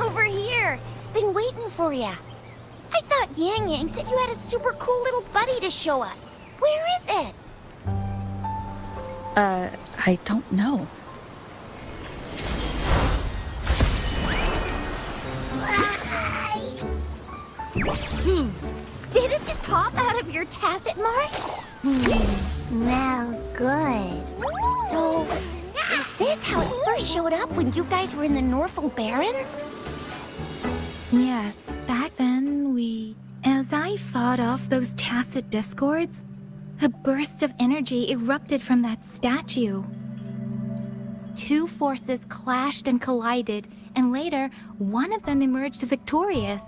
Over here! Been waiting for ya. I thought Yang Yang said you had a super cool little buddy to show us. Where is it? I don't know. Did it just pop out of your tacit mark? Smells good. So, is this how it first showed up when you guys were in the Norfolk Barrens? Yes, back then as I fought off those tacit discords, a burst of energy erupted from that statue. Two forces clashed and collided, and later, one of them emerged victorious,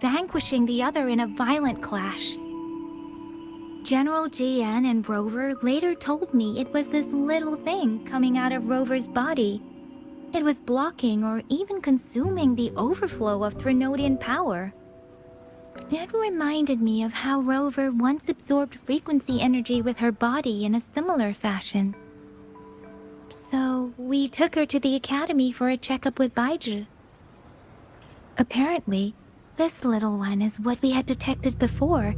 vanquishing the other in a violent clash. General GN and Rover later told me it was this little thing coming out of Rover's body. It was blocking or even consuming the overflow of Threnodian power. It reminded me of how Rover once absorbed frequency energy with her body in a similar fashion. So we took her to the academy for a checkup with Baizhi. Apparently, this little one is what we had detected before.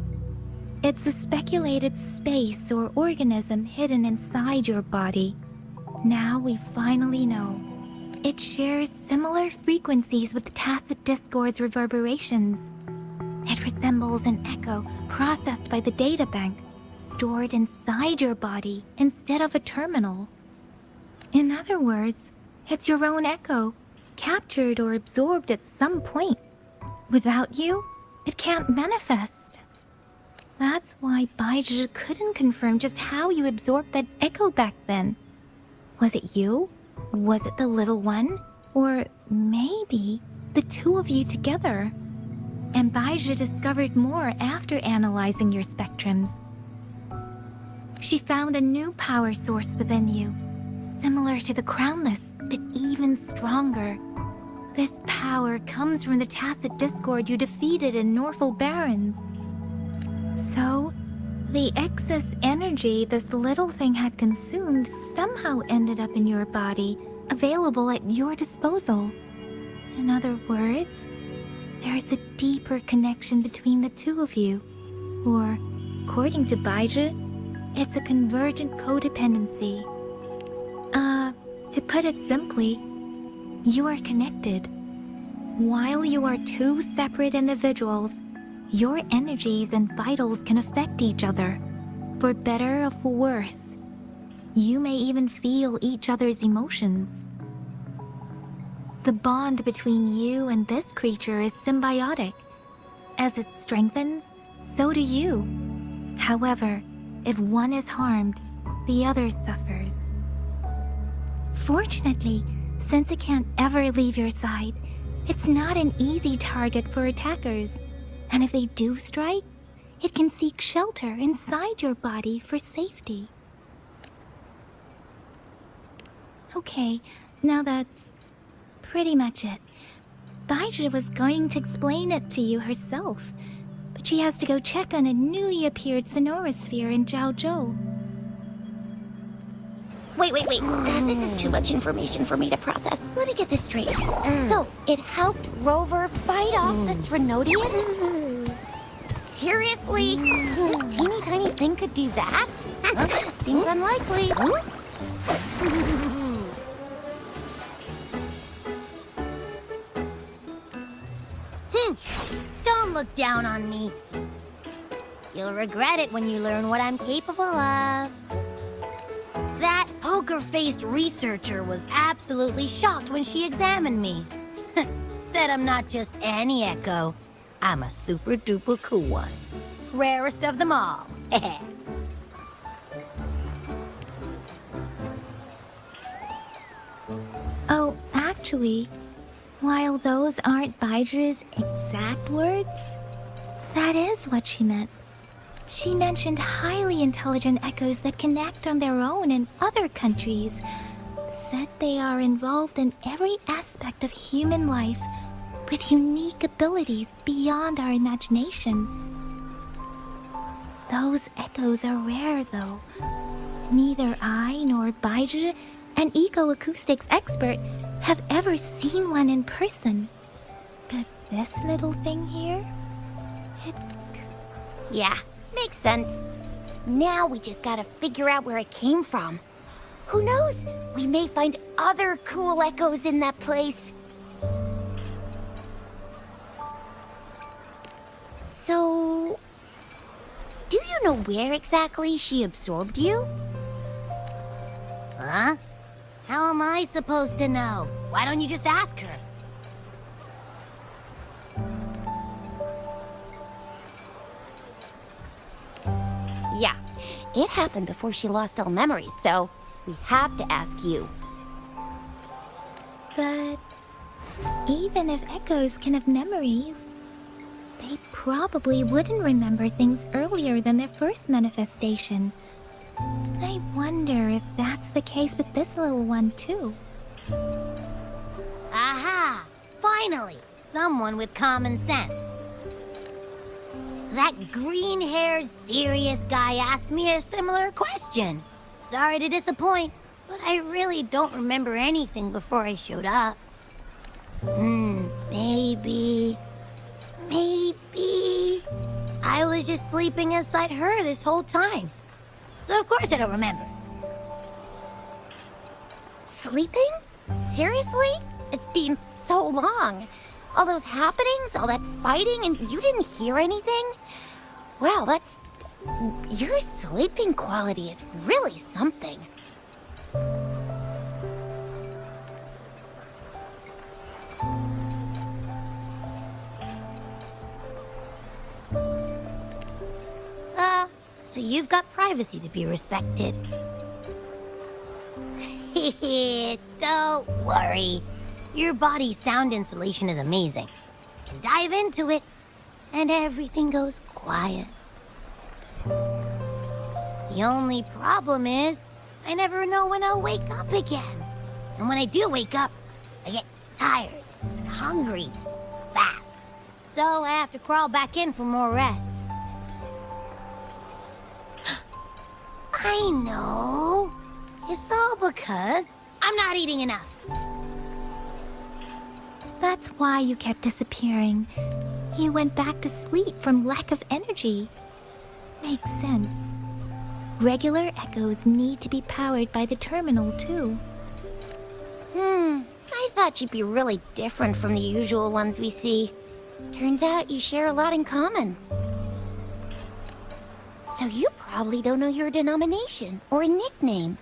It's a speculated space or organism hidden inside your body. Now we finally know. It shares similar frequencies with tacit discord's reverberations. It resembles an echo processed by the data bank, stored inside your body instead of a terminal. In other words, it's your own echo, captured or absorbed at some point. Without you, it can't manifest. That's why Baizhi couldn't confirm just how you absorbed that echo back then. Was it you? Was it the little one? Or maybe the two of you together? And Baizhi discovered more after analyzing your spectrums. She found a new power source within you, similar to the Crownless, but even stronger. This power comes from the tacit discord you defeated in Norfolk Barrens. So, the excess energy this little thing had consumed somehow ended up in your body, available at your disposal. In other words, there is a deeper connection between the two of you. Or, according to Baizhi, it's a convergent codependency. To put it simply, you are connected. While you are two separate individuals, your energies and vitals can affect each other, for better or for worse. You may even feel each other's emotions. The bond between you and this creature is symbiotic. As it strengthens, so do you. However, if one is harmed, the other suffers. Fortunately, since it can't ever leave your side, it's not an easy target for attackers. And if they do strike, it can seek shelter inside your body for safety. Okay, now that's pretty much it. Baizhi was going to explain it to you herself, but she has to go check on a newly appeared sonorosphere in Zhaozhou. Wait. This is too much information for me to process. Let me get this straight. So, it helped Rover fight off the Threnodian? Seriously? This teeny tiny thing could do that? Seems unlikely. Don't look down on me. You'll regret it when you learn what I'm capable of. That poker-faced researcher was absolutely shocked when she examined me. Said I'm not just any echo. I'm a super-duper cool one. Rarest of them all. Oh, actually, while those aren't Baizhi's exact words, that is what she meant. She mentioned highly intelligent echoes that can act on their own in other countries. Said they are involved in every aspect of human life, with unique abilities beyond our imagination. Those echoes are rare, though. Neither I nor Baiji, an ecoacoustics expert, have ever seen one in person. But this little thing here, it... Yeah, makes sense. Now we just gotta figure out where it came from. Who knows? We may find other cool echoes in that place. So... do you know where exactly she absorbed you? Huh? How am I supposed to know? Why don't you just ask her? Yeah, it happened before she lost all memories, so we have to ask you. But even if echoes can have memories, they probably wouldn't remember things earlier than their first manifestation. I wonder if that's the case with this little one, too. Aha! Finally! Someone with common sense. That green-haired, serious guy asked me a similar question. Sorry to disappoint, but I really don't remember anything before I showed up. Maybe I was just sleeping inside her this whole time. So of course I don't remember. Sleeping? Seriously? It's been so long. All those happenings, all that fighting, and you didn't hear anything? Wow, that's... your sleeping quality is really something. So you've got privacy to be respected. Don't worry. Your body's sound insulation is amazing. You can dive into it, and everything goes quiet. The only problem is, I never know when I'll wake up again. And when I do wake up, I get tired and hungry fast. So I have to crawl back in for more rest. I know. It's all because I'm not eating enough. That's why you kept disappearing. You went back to sleep from lack of energy. Makes sense. Regular echoes need to be powered by the terminal, too. I thought you'd be really different from the usual ones we see. Turns out you share a lot in common. So you probably don't know your denomination or a nickname.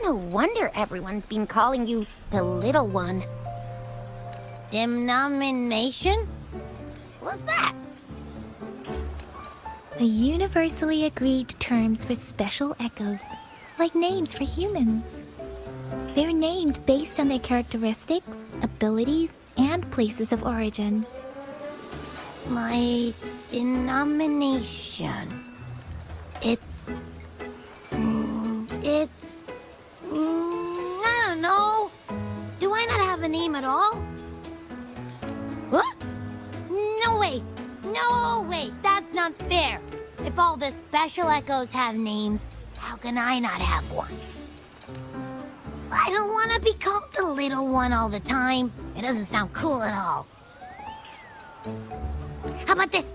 No wonder everyone's been calling you the Little One. Denomination? What's that? The universally agreed terms for special echoes, like names for humans. They're named based on their characteristics, abilities, and places of origin. My denomination. It's... I don't know. Do I not have a name at all? What? No way! No way! That's not fair! If all the special echoes have names, how can I not have one? I don't want to be called the Little One all the time. It doesn't sound cool at all. How about this?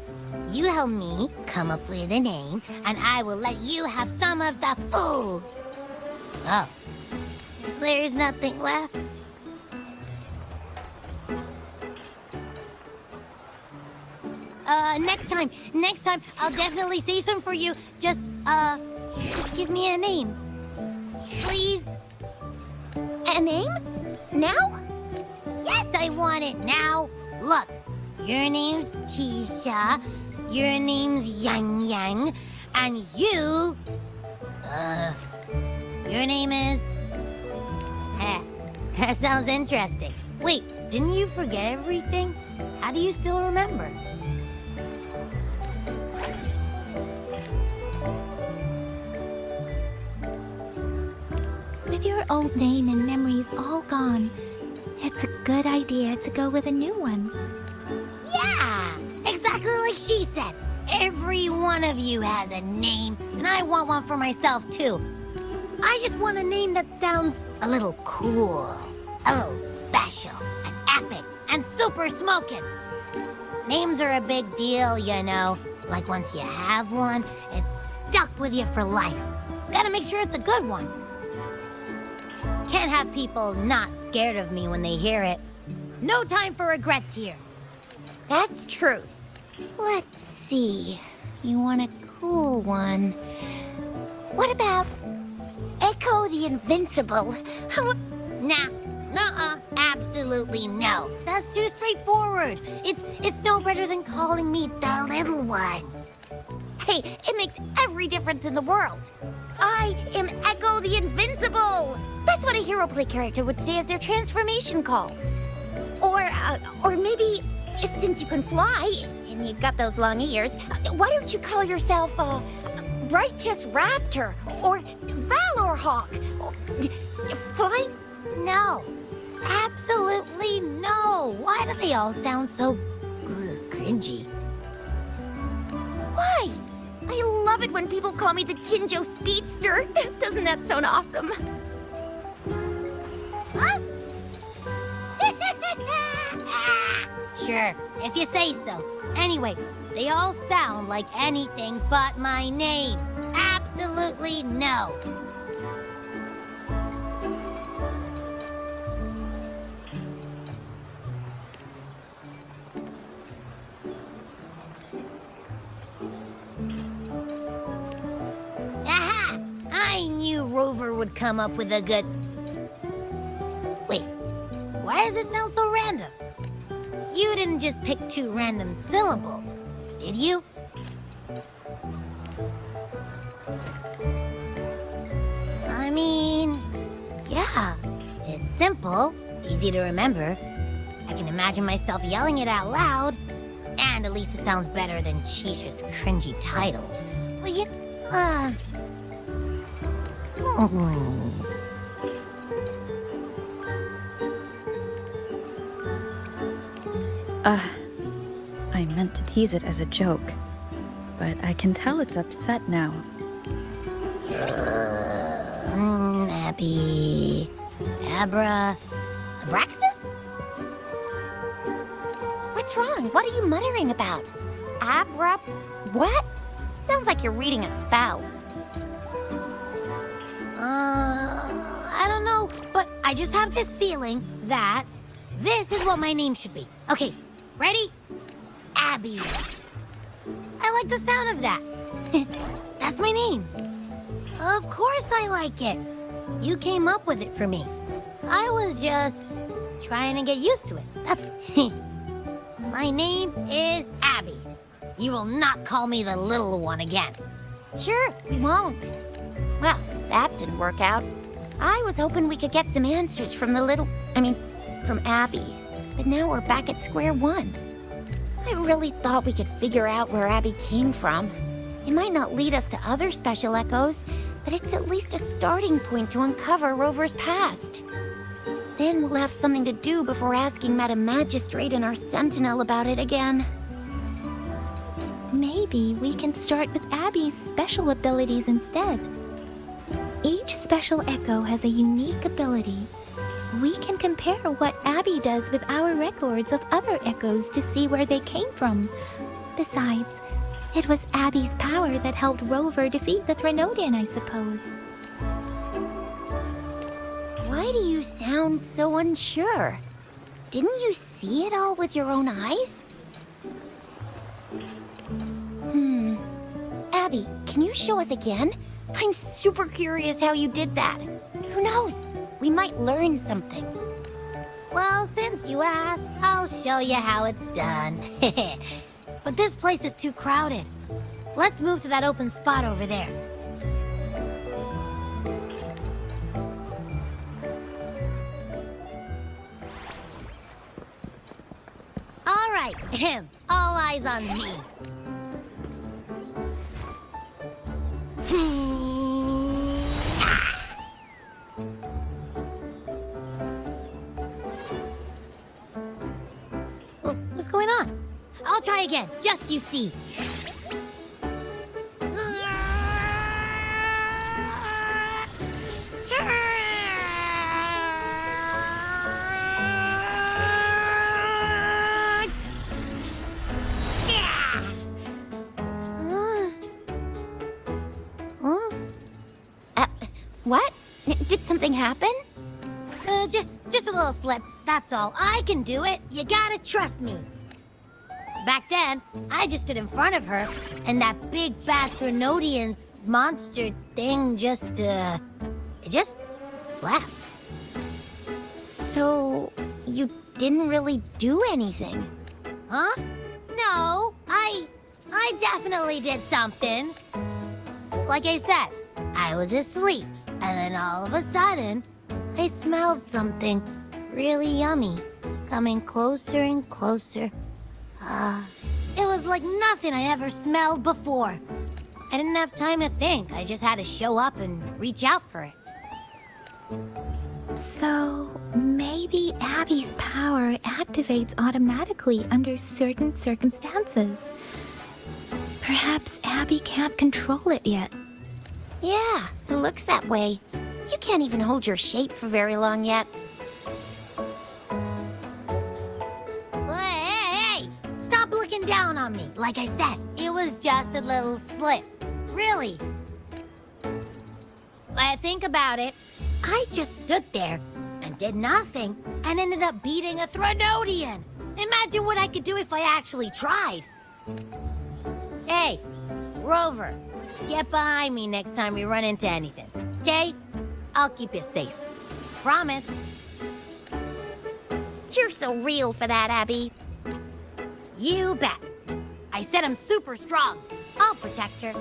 You help me come up with a name, and I will let you have some of the food. Oh. There's nothing left. Next time, I'll definitely save some for you. Just give me a name. Please? A name? Now? Yes, I want it now. Look, your name's Chisha, your name's Yang Yang, and your name is... That sounds interesting. Wait, didn't you forget everything? How do you still remember? With your old name and memories all gone, it's a good idea to go with a new one. Yeah! Exactly like she said. Every one of you has a name, and I want one for myself, too. I just want a name that sounds a little cool, a little special, and epic, and super smoking. Names are a big deal, you know. Like once you have one, it's stuck with you for life. Gotta make sure it's a good one. Can't have people not scared of me when they hear it. No time for regrets here. That's true. Let's see. You want a cool one. What about Echo the Invincible? Nah, nuh-uh, absolutely no. That's too straightforward. It's no better than calling me the little one. Hey, it makes every difference in the world. I am Echo the Invincible! That's what a hero play character would say as their transformation call. Or maybe, since you can fly, and you got those long ears, why don't you call yourself, Righteous Raptor, or Valor Hawk, or Flying? No, absolutely no. Why do they all sound so cringy? Why? I love it when people call me the Jinjo Speedster. Doesn't that sound awesome? Huh? Sure, if you say so. Anyway, they all sound like anything but my name. Absolutely no. Aha! I knew Rover would come up with a good... Wait, why does it sound so random? You didn't just pick two random syllables, did you? I mean, yeah, it's simple, easy to remember. I can imagine myself yelling it out loud, and at least it sounds better than Chisha's cringy titles. But you, I meant to tease it as a joke, but I can tell it's upset now. Abby... Abraxas? What's wrong? What are you muttering about? What? Sounds like you're reading a spell. I don't know, but I just have this feeling that this is what my name should be. Okay, ready? Abby. I like the sound of that. That's my name. Of course I like it. You came up with it for me. I was just trying to get used to it. That's... My name is Abby. You will not call me the little one again. Sure, we won't. Well, that didn't work out. I was hoping we could get some answers from from Abby. But now we're back at square one. I really thought we could figure out where Abby came from. It might not lead us to other special echoes, but it's at least a starting point to uncover Rover's past. Then we'll have something to do before asking Madam Magistrate and our Sentinel about it again. Maybe we can start with Abby's special abilities instead. Each special echo has a unique ability. We can compare what Abby does with our records of other echoes to see where they came from. Besides, it was Abby's power that helped Rover defeat the Threnodian, I suppose. Why do you sound so unsure? Didn't you see it all with your own eyes? Abby, can you show us again? I'm super curious how you did that. Who knows? We might learn something. Well, since you asked, I'll show you how it's done. But this place is too crowded. Let's move to that open spot over there. All right, all eyes on me. What's going on? I'll try again, just you see. What? Did something happen? Just a little slip, that's all. I can do it. You gotta trust me. Back then, I just stood in front of her, and that big bad Threnodian monster thing just left. So, you didn't really do anything? Huh? No, I definitely did something. Like I said, I was asleep, and then all of a sudden, I smelled something really yummy, coming closer and closer. It was like nothing I ever smelled before. I didn't have time to think. I just had to show up and reach out for it. So, maybe Abby's power activates automatically under certain circumstances. Perhaps Abby can't control it yet. Yeah, it looks that way. You can't even hold your shape for very long yet. Hey! Stop looking down on me. Like I said, it was just a little slip. Really. When I think about it, I just stood there and did nothing and ended up beating a Threnodian. Imagine what I could do if I actually tried. Hey, Rover, get behind me next time we run into anything, okay? I'll keep you safe. Promise. You're so real for that, Abby. You bet. I said I'm super strong. I'll protect her.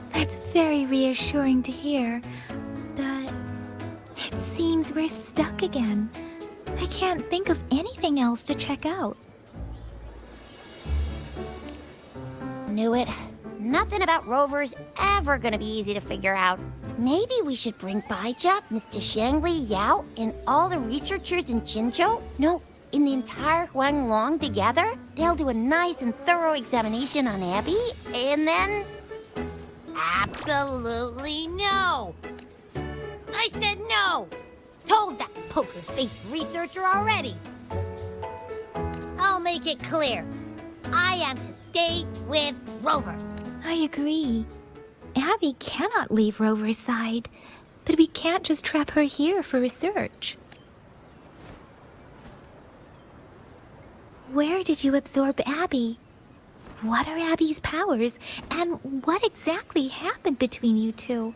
That's very reassuring to hear, but it seems we're stuck again. I can't think of anything else to check out. Knew it. Nothing about Rover's ever gonna be easy to figure out. Maybe we should bring Baija, Mr. Shangli, Yao, and all the researchers in Jinzhou? No, in the entire Huanglong together? They'll do a nice and thorough examination on Abby, and then... Absolutely no! I said no! Told that poker-faced researcher already! I'll make it clear. I am to stay with Rover. I agree. Abby cannot leave Rover's side, but we can't just trap her here for research. Where did you absorb Abby? What are Abby's powers, and what exactly happened between you two?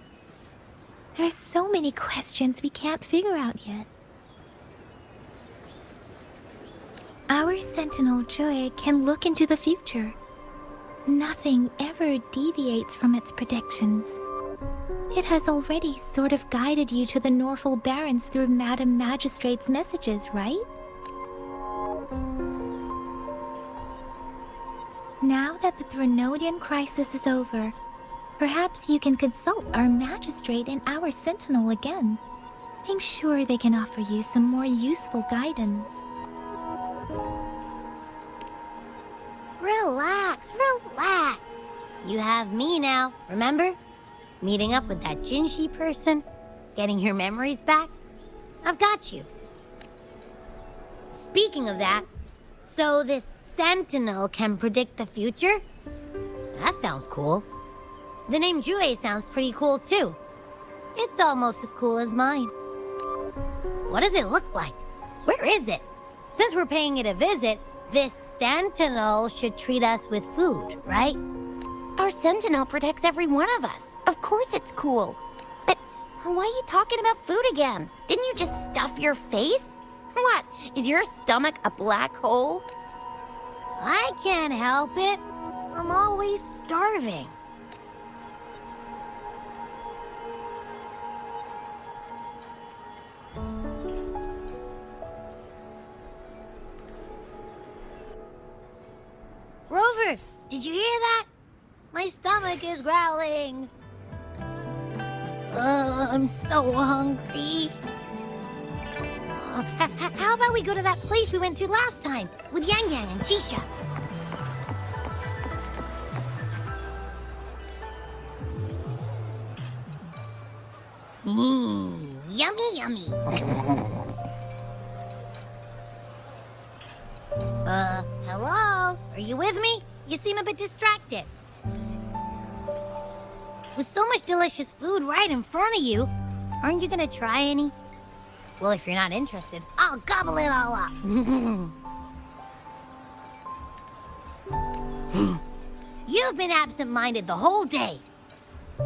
There are so many questions we can't figure out yet. Our Sentinel Joy can look into the future. Nothing ever deviates from its predictions. It has already sort of guided you to the Norfolk Barrens through Madam Magistrate's messages, right? Now that the Threnodian crisis is over, perhaps you can consult our Magistrate and our Sentinel again. I'm sure they can offer you some more useful guidance. Relax, relax. You have me now, remember? Meeting up with that JINHSI person, getting your memories back. I've got you. Speaking of that, so this Sentinel can predict the future? That sounds cool. The name Jue sounds pretty cool too. It's almost as cool as mine. What does it look like? Where is it? Since we're paying it a visit, this Sentinel should treat us with food, right? Our Sentinel protects every one of us. Of course it's cool. But why are you talking about food again? Didn't you just stuff your face? What? Is your stomach a black hole? I can't help it. I'm always starving. Rover, did you hear that? My stomach is growling. I'm so hungry. How about we go to that place we went to last time with Yang Yang and Chisha? Yummy, yummy. Hello? Are you with me? You seem a bit distracted. With so much delicious food right in front of you, Aren't you gonna try any? Well, if you're not interested, I'll gobble it all up. You've been absent-minded the whole day.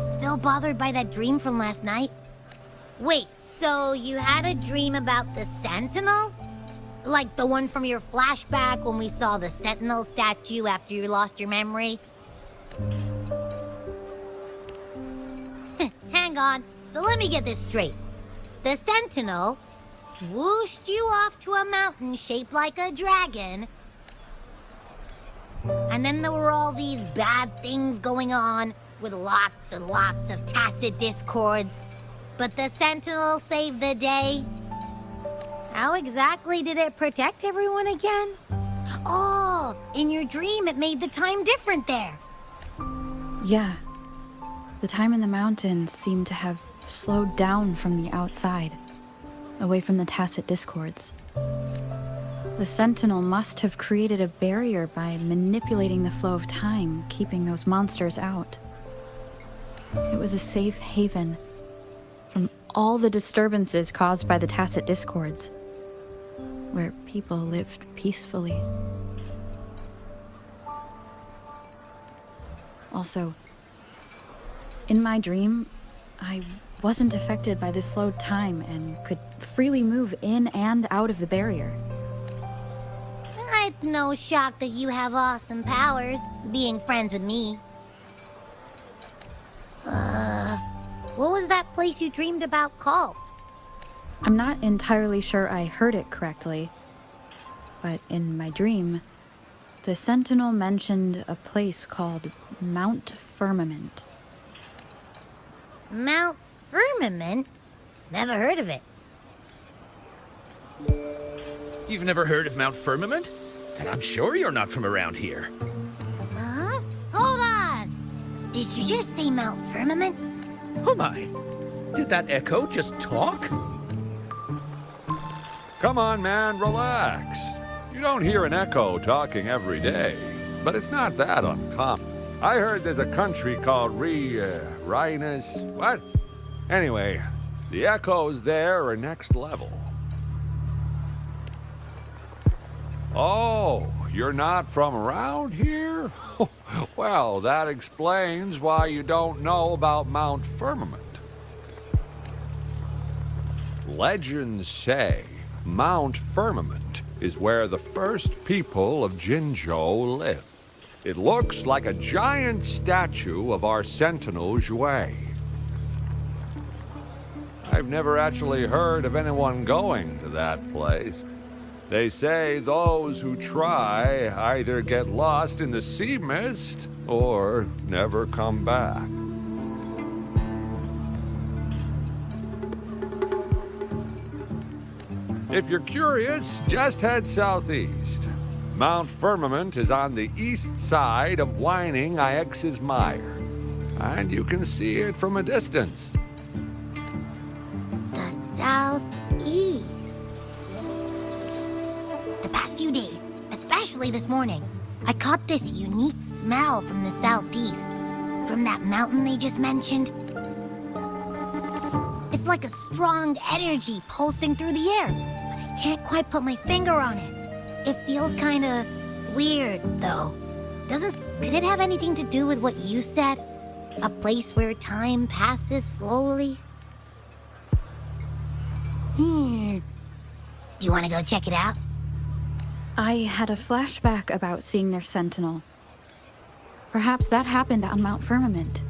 Still bothered by that dream from last night? Wait, so you had a dream about the Sentinel? Like the one from your flashback when we saw the Sentinel statue after you lost your memory? Hang on, so let me get this straight. The Sentinel swooshed you off to a mountain shaped like a dragon, and then there were all these bad things going on with lots and lots of tacit discords, but the Sentinel saved the day. How exactly did it protect everyone again? Oh, in your dream it made the time different there. Yeah. The time in the mountains seemed to have slowed down from the outside, away from the tacit discords. The Sentinel must have created a barrier by manipulating the flow of time, keeping those monsters out. It was a safe haven from all the disturbances caused by the tacit discords, where people lived peacefully. Also, in my dream, I wasn't affected by the slowed time and could freely move in and out of the barrier. It's no shock that you have awesome powers, being friends with me. What was that place you dreamed about called? I'm not entirely sure I heard it correctly, but in my dream, the Sentinel mentioned a place called Mount Firmament. Mount Firmament? Never heard of it. You've never heard of Mount Firmament? And I'm sure you're not from around here. Huh? Hold on! Did you just say Mount Firmament? Oh my! Did that echo just talk? Come on, man, relax. You don't hear an echo talking every day, but it's not that uncommon. I heard there's a country called Rhinus. What? Anyway, the echoes there are next level. Oh, you're not from around here? Well, that explains why you don't know about Mount Firmament. Legends say Mount Firmament is where the first people of Jinzhou lived. It looks like a giant statue of our Sentinel Jue. I've never actually heard of anyone going to that place. They say those who try either get lost in the sea mist or never come back. If you're curious, just head southeast. Mount Firmament is on the east side of Wutering Wawes Mire, and you can see it from a distance. The southeast. The past few days, especially this morning, I caught this unique smell from the southeast, from that mountain they just mentioned. It's like a strong energy pulsing through the air, but I can't quite put my finger on it. It feels kinda weird, though. Could it have anything to do with what you said? A place where time passes slowly? Do you want to go check it out? I had a flashback about seeing their Sentinel. Perhaps that happened on Mount Firmament.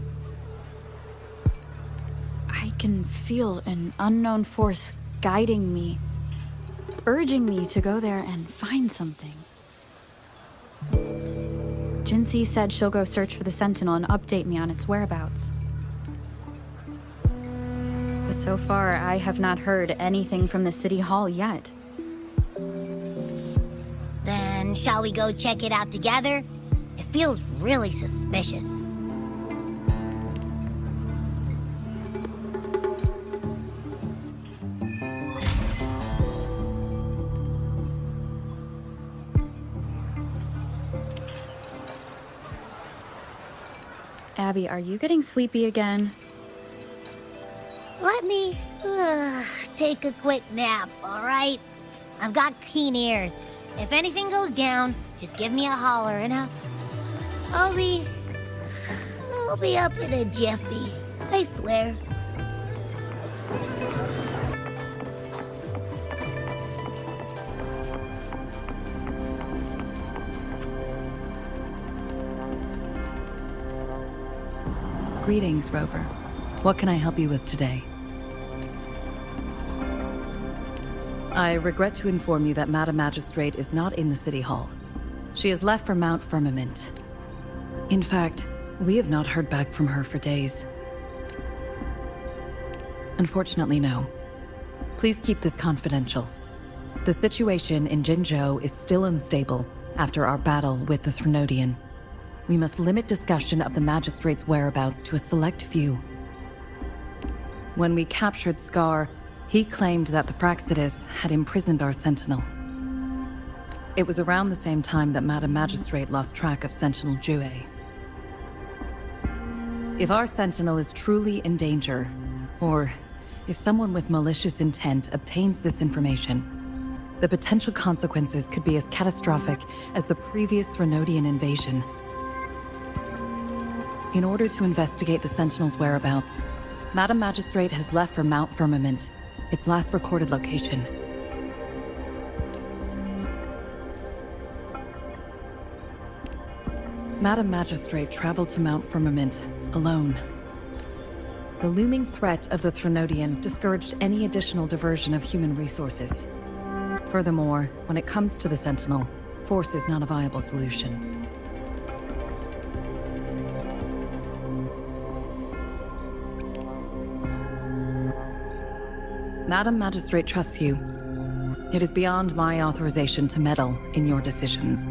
I can feel an unknown force guiding me, urging me to go there and find something. JINHSI said she'll go search for the Sentinel and update me on its whereabouts. But so far, I have not heard anything from the City Hall yet. Then shall we go check it out together? It feels really suspicious. Abby, are you getting sleepy again? Let me take a quick nap, alright? I've got keen ears. If anything goes down, just give me a holler and I'll be up in a jiffy. I swear. Greetings, Rover. What can I help you with today? I regret to inform you that Madam Magistrate is not in the City Hall. She has left for Mount Firmament. In fact, we have not heard back from her for days. Unfortunately, no. Please keep this confidential. The situation in Jinzhou is still unstable after our battle with the Threnodian. We must limit discussion of the Magistrate's whereabouts to a select few. When we captured Scar, he claimed that the Fraxidus had imprisoned our Sentinel. It was around the same time that Madam Magistrate lost track of Sentinel Jue. If our Sentinel is truly in danger, or if someone with malicious intent obtains this information, the potential consequences could be as catastrophic as the previous Threnodian invasion. In order to investigate the Sentinel's whereabouts, Madam Magistrate has left for Mount Firmament, its last recorded location. Madam Magistrate traveled to Mount Firmament alone. The looming threat of the Threnodian discouraged any additional diversion of human resources. Furthermore, when it comes to the Sentinel, force is not a viable solution. Madam Magistrate trusts you. It is beyond my authorization to meddle in your decisions.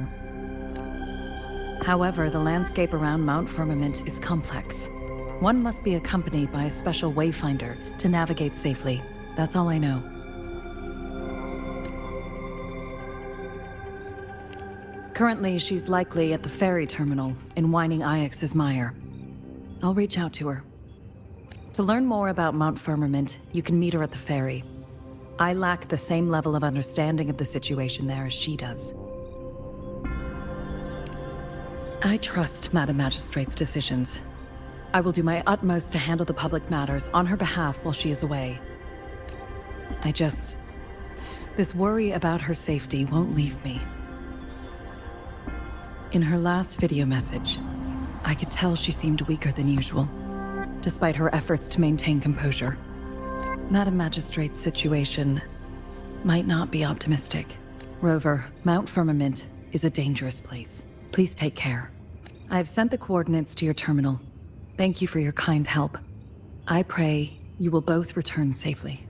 However, the landscape around Mount Firmament is complex. One must be accompanied by a special wayfinder to navigate safely. That's all I know. Currently, she's likely at the ferry terminal in Whining Ix's Mire. I'll reach out to her. To learn more about Mount Firmament, you can meet her at the ferry. I lack the same level of understanding of the situation there as she does. I trust Madam Magistrate's decisions. I will do my utmost to handle the public matters on her behalf while she is away. This worry about her safety won't leave me. In her last video message, I could tell she seemed weaker than usual, despite her efforts to maintain composure. Madam Magistrate's situation might not be optimistic. Rover, Mount Firmament is a dangerous place. Please take care. I have sent the coordinates to your terminal. Thank you for your kind help. I pray you will both return safely.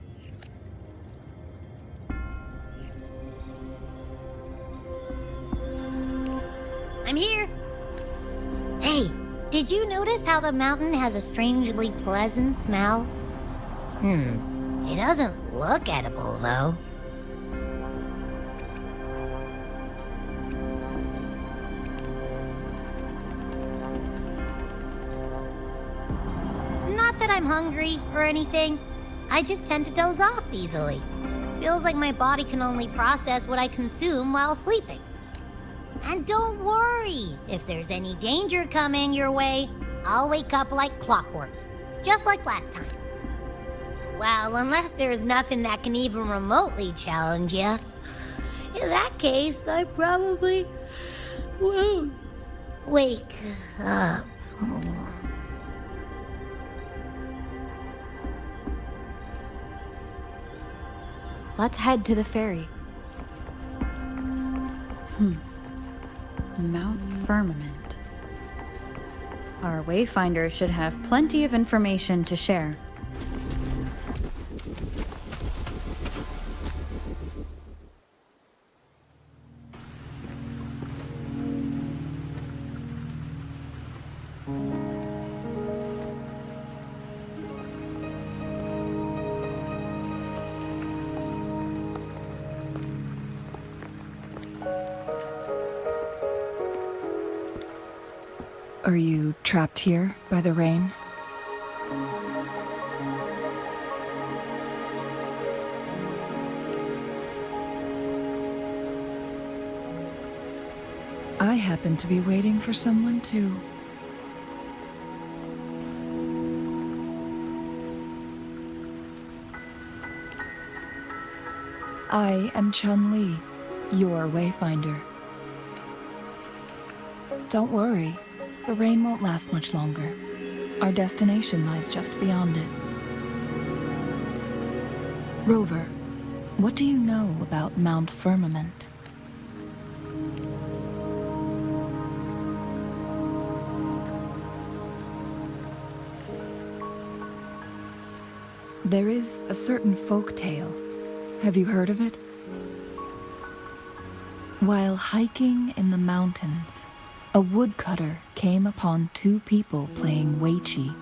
I'm here. Hey, did you notice how the mountain has a strangely pleasant smell? It doesn't look edible, though. Not that I'm hungry or anything. I just tend to doze off easily. Feels like my body can only process what I consume while sleeping. And don't worry, if there's any danger coming your way, I'll wake up like clockwork, just like last time. Well, unless there's nothing that can even remotely challenge you. In that case, I probably won't wake up. Let's head to the ferry. Mount Firmament. Our wayfinder should have plenty of information to share. Are you trapped here by the rain? I happen to be waiting for someone too. I am Chun-Li, your wayfinder. Don't worry, the rain won't last much longer. Our destination lies just beyond it. Rover, what do you know about Mount Firmament? There is a certain folk tale. Have you heard of it? While hiking in the mountains, a woodcutter came upon two people playing Weiqi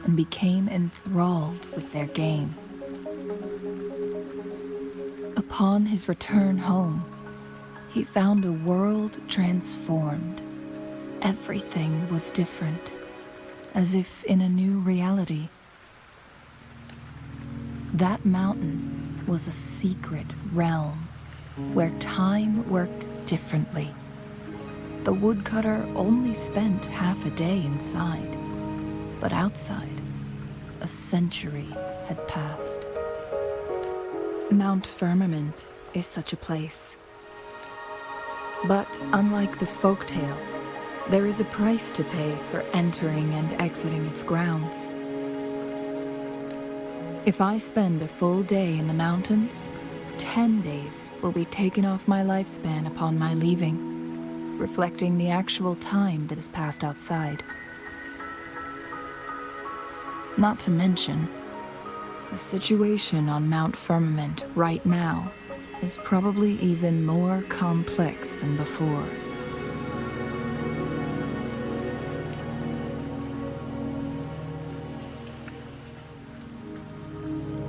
and became enthralled with their game. Upon his return home, he found a world transformed. Everything was different, as if in a new reality. That mountain was a secret realm where time worked differently. The woodcutter only spent half a day inside, but outside, a century had passed. Mount Firmament is such a place. But unlike this folktale, there is a price to pay for entering and exiting its grounds. If I spend a full day in the mountains, 10 days will be taken off my lifespan upon my leaving, reflecting the actual time that has passed outside. Not to mention, the situation on Mount Firmament right now is probably even more complex than before.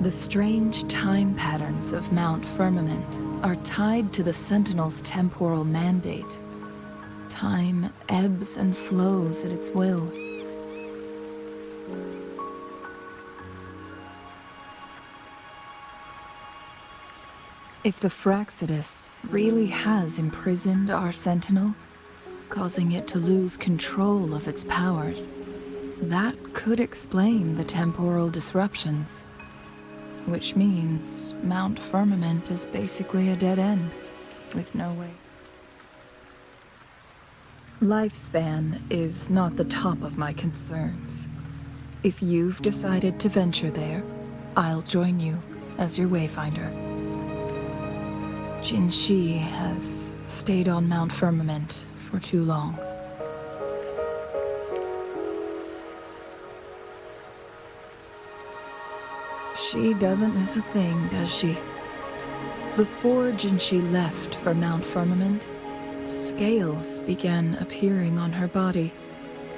The strange time patterns of Mount Firmament are tied to the Sentinel's temporal mandate. Time ebbs and flows at its will. If the Fraccidus really has imprisoned our Sentinel, causing it to lose control of its powers, that could explain the temporal disruptions. Which means Mount Firmament is basically a dead end, with no way. Lifespan is not the top of my concerns. If you've decided to venture there, I'll join you as your wayfinder. JINHSI has stayed on Mount Firmament for too long. She doesn't miss a thing, does she? Before JINHSI left for Mount Firmament, scales began appearing on her body,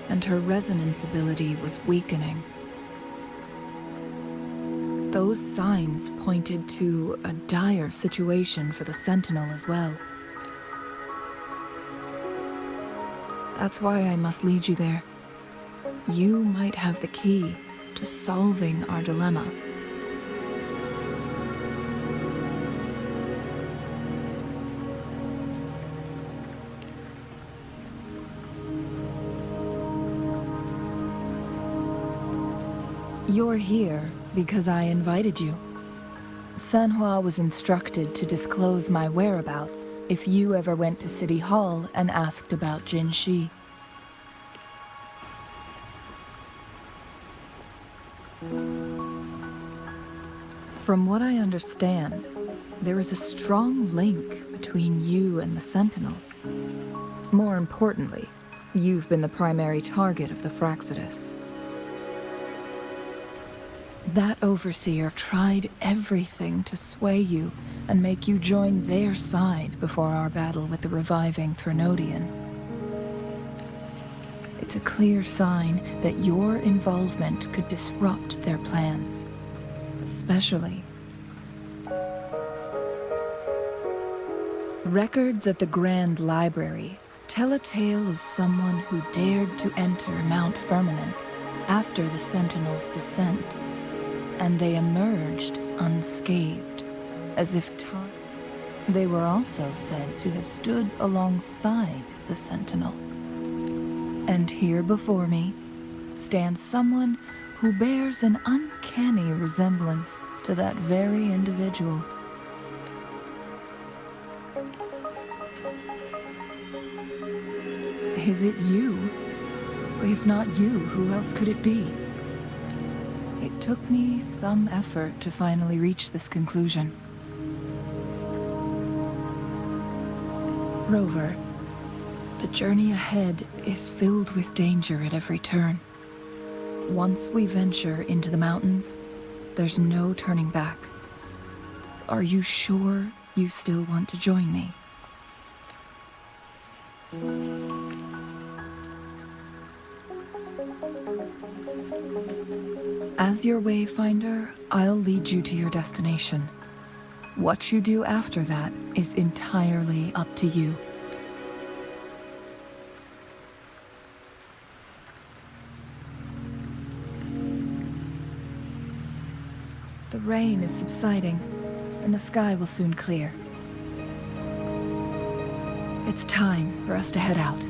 and her resonance ability was weakening. Those signs pointed to a dire situation for the Sentinel as well. That's why I must lead you there. You might have the key to solving our dilemma. You're here because I invited you. Sanhua was instructed to disclose my whereabouts if you ever went to City Hall and asked about JINHSI. From what I understand, there is a strong link between you and the Sentinel. More importantly, you've been the primary target of the Fraccidus. That overseer tried everything to sway you and make you join their side before our battle with the reviving Threnodian. It's a clear sign that your involvement could disrupt their plans, especially. Records at the Grand Library tell a tale of someone who dared to enter Mount Firmament after the Sentinel's descent, and they emerged unscathed, as if time. They were also said to have stood alongside the Sentinel. And here before me stands someone who bears an uncanny resemblance to that very individual. Is it you? If not you, who else could it be? It took me some effort to finally reach this conclusion. Rover, the journey ahead is filled with danger at every turn. Once we venture into the mountains, there's no turning back. Are you sure you still want to join me? As your wayfinder, I'll lead you to your destination. What you do after that is entirely up to you. The rain is subsiding, and the sky will soon clear. It's time for us to head out.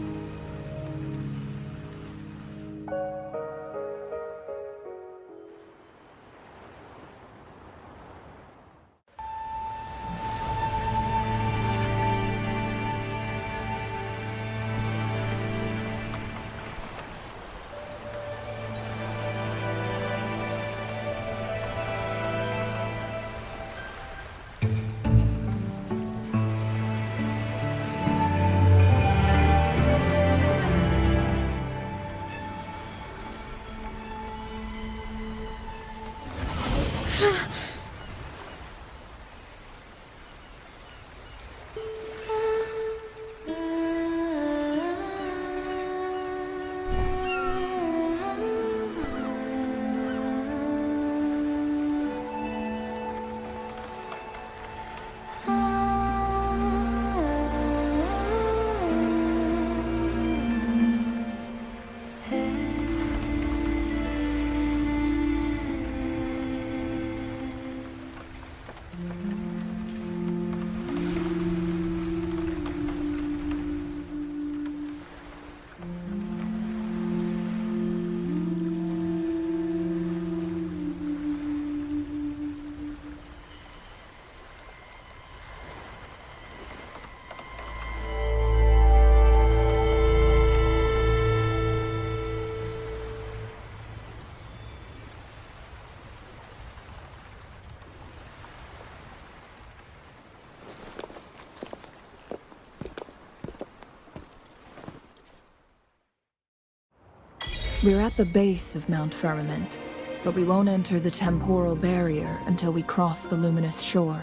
We're at the base of Mount Firmament, but we won't enter the temporal barrier until we cross the luminous shore.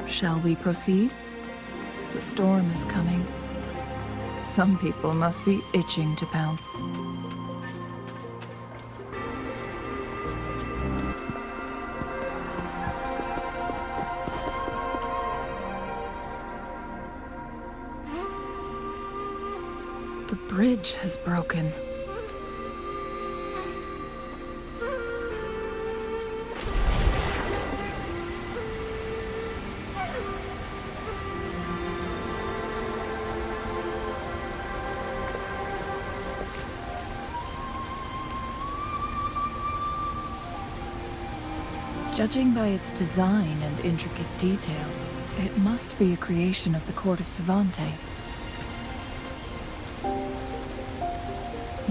Shall we proceed? The storm is coming. Some people must be itching to pounce. The bridge has broken. Judging by its design and intricate details, it must be a creation of the Court of Savante.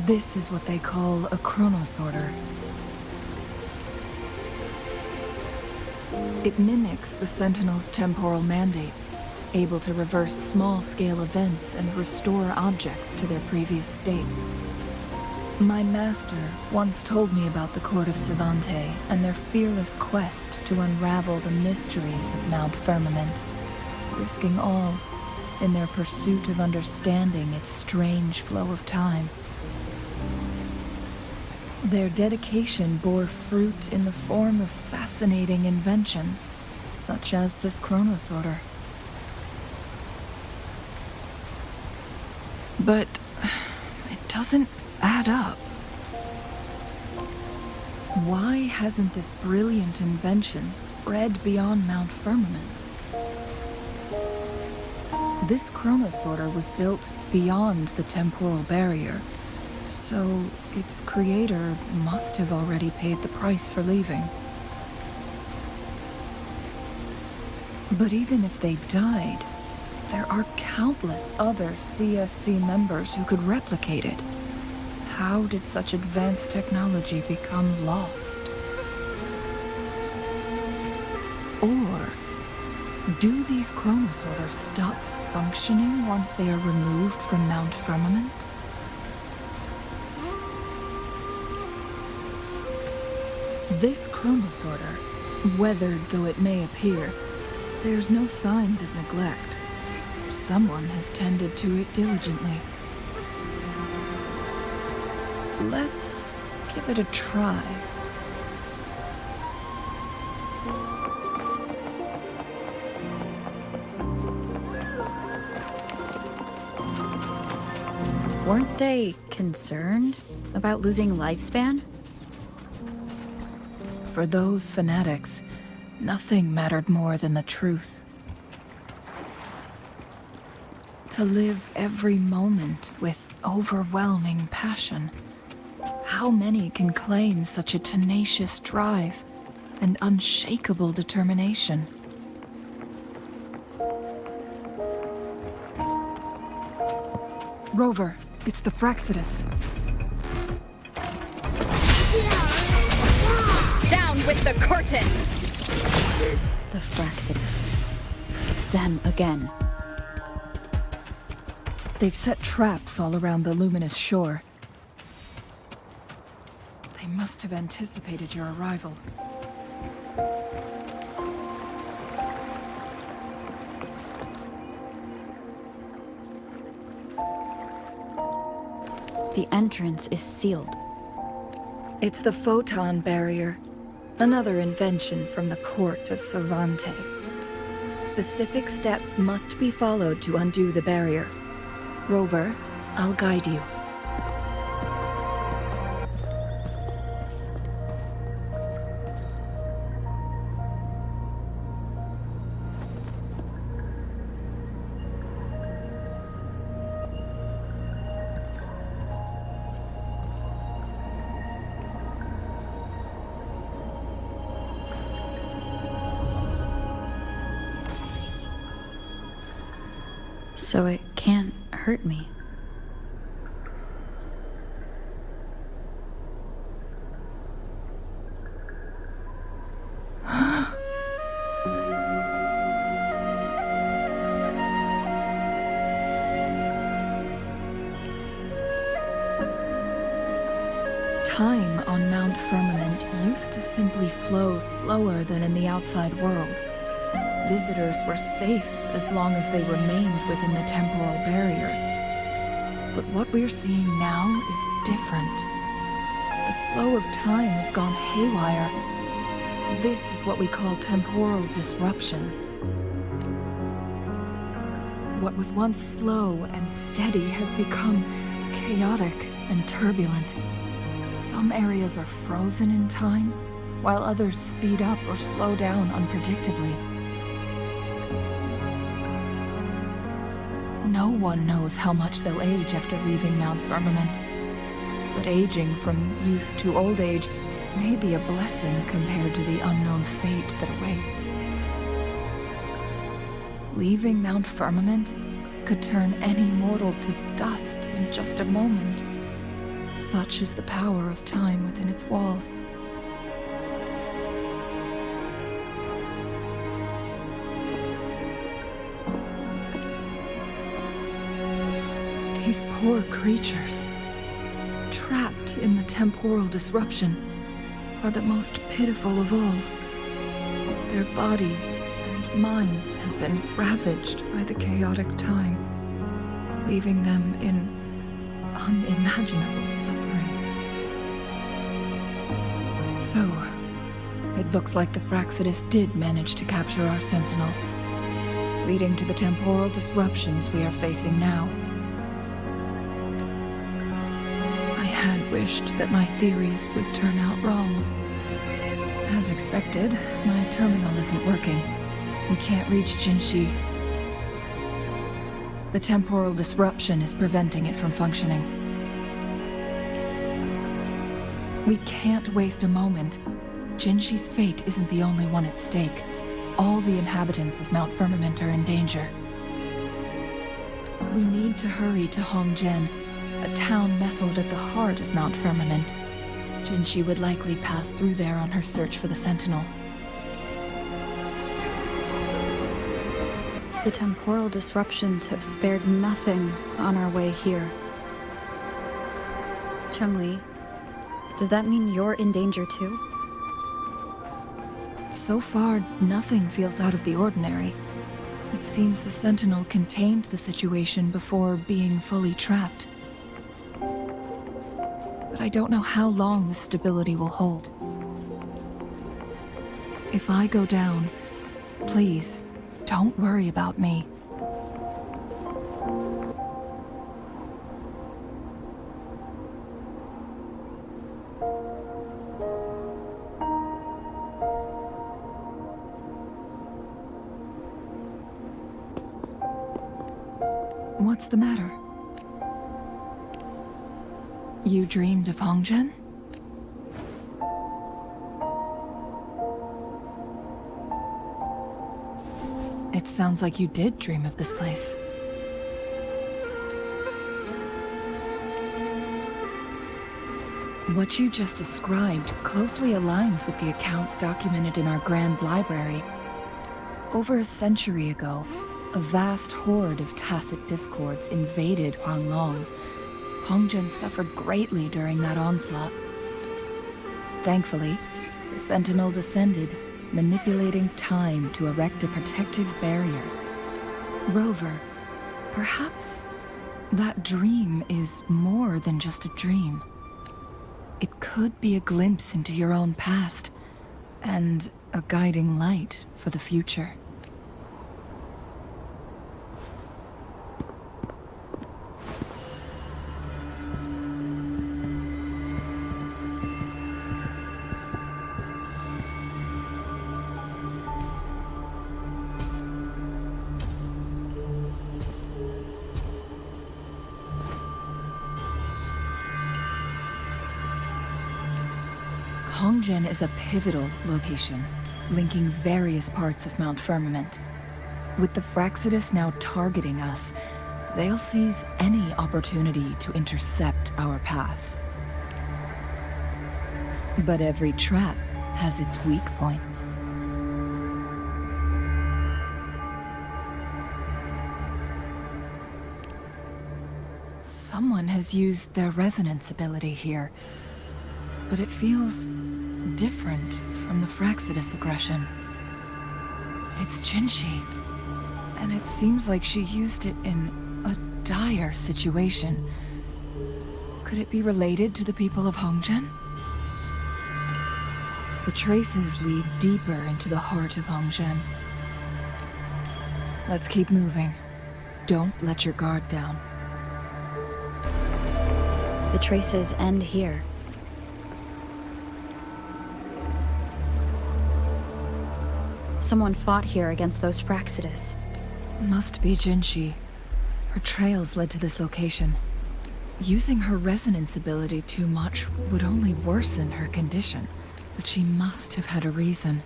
This is what they call a chronosorter. It mimics the Sentinel's temporal mandate, able to reverse small-scale events and restore objects to their previous state. My master once told me about the Court of Savante and their fearless quest to unravel the mysteries of Mount Firmament, risking all in their pursuit of understanding its strange flow of time. Their dedication bore fruit in the form of fascinating inventions, such as this chronosorter. But it doesn't add up. Why hasn't this brilliant invention spread beyond Mount Firmament? This chronosorter was built beyond the temporal barrier, so its creator must have already paid the price for leaving. But even if they died, there are countless other CSC members who could replicate it. How did such advanced technology become lost? Or do these chronosorters stop functioning once they are removed from Mount Firmament? This chronosorter, weathered though it may appear, bears no signs of neglect. Someone has tended to it diligently. Let's give it a try. Weren't they concerned about losing lifespan? For those fanatics, nothing mattered more than the truth. To live every moment with overwhelming passion. How many can claim such a tenacious drive and unshakable determination? Rover, it's the Fraxidus. Down with the curtain! The Fraxidus. It's them again. They've set traps all around the luminous shore. They must have anticipated your arrival. The entrance is sealed. It's the photon barrier, another invention from the court of Cervante. Specific steps must be followed to undo the barrier. Rover, I'll guide you. So it can't hurt me. Time on Mount Firmament used to simply flow slower than in the outside world. Visitors were safe as long as they remained within the temporal barrier. But what we're seeing now is different. The flow of time has gone haywire. This is what we call temporal disruptions. What was once slow and steady has become chaotic and turbulent. Some areas are frozen in time, while others speed up or slow down unpredictably. No one knows how much they'll age after leaving Mount Firmament. But aging from youth to old age may be a blessing compared to the unknown fate that awaits. Leaving Mount Firmament could turn any mortal to dust in just a moment. Such is the power of time within its walls. These poor creatures, trapped in the temporal disruption, are the most pitiful of all. Their bodies and minds have been ravaged by the chaotic time, leaving them in unimaginable suffering. So, it looks like the Fraxidus did manage to capture our sentinel, leading to the temporal disruptions we are facing now. I had wished that my theories would turn out wrong. As expected, my terminal isn't working. We can't reach JINHSI. The temporal disruption is preventing it from functioning. We can't waste a moment. JINHSI's fate isn't the only one at stake. All the inhabitants of Mount Firmament are in danger. We need to hurry to Hongzhen, a town nestled at the heart of Mount Firmament. JINHSI would likely pass through there on her search for the Sentinel. The temporal disruptions have spared nothing on our way here. Changli, does that mean you're in danger too? So far, nothing feels out of the ordinary. It seems the Sentinel contained the situation before being fully trapped. But I don't know how long this stability will hold. If I go down, please, don't worry about me. What's the matter? You dreamed of Hongzhen? It sounds like you did dream of this place. What you just described closely aligns with the accounts documented in our Grand Library. Over a century ago, a vast horde of tacit discords invaded Huanglong. Hongzhen suffered greatly during that onslaught. Thankfully, the Sentinel descended, manipulating time to erect a protective barrier. Rover, perhaps that dream is more than just a dream. It could be a glimpse into your own past, and a guiding light for the future. Hongzhen is a pivotal location, linking various parts of Mount Firmament. With the Fraxidus now targeting us, they'll seize any opportunity to intercept our path. But every trap has its weak points. Someone has used their resonance ability here, but it feels different from the Fraxidus aggression. It's JINHSI, and it seems like she used it in a dire situation. Could it be related to the people of Hongzhen? The traces lead deeper into the heart of Hongzhen. Let's keep moving. Don't let your guard down. The traces end here. Someone fought here against those Fraxidus. Must be JINHSI. Her trails led to this location. Using her resonance ability too much would only worsen her condition, but she must have had a reason.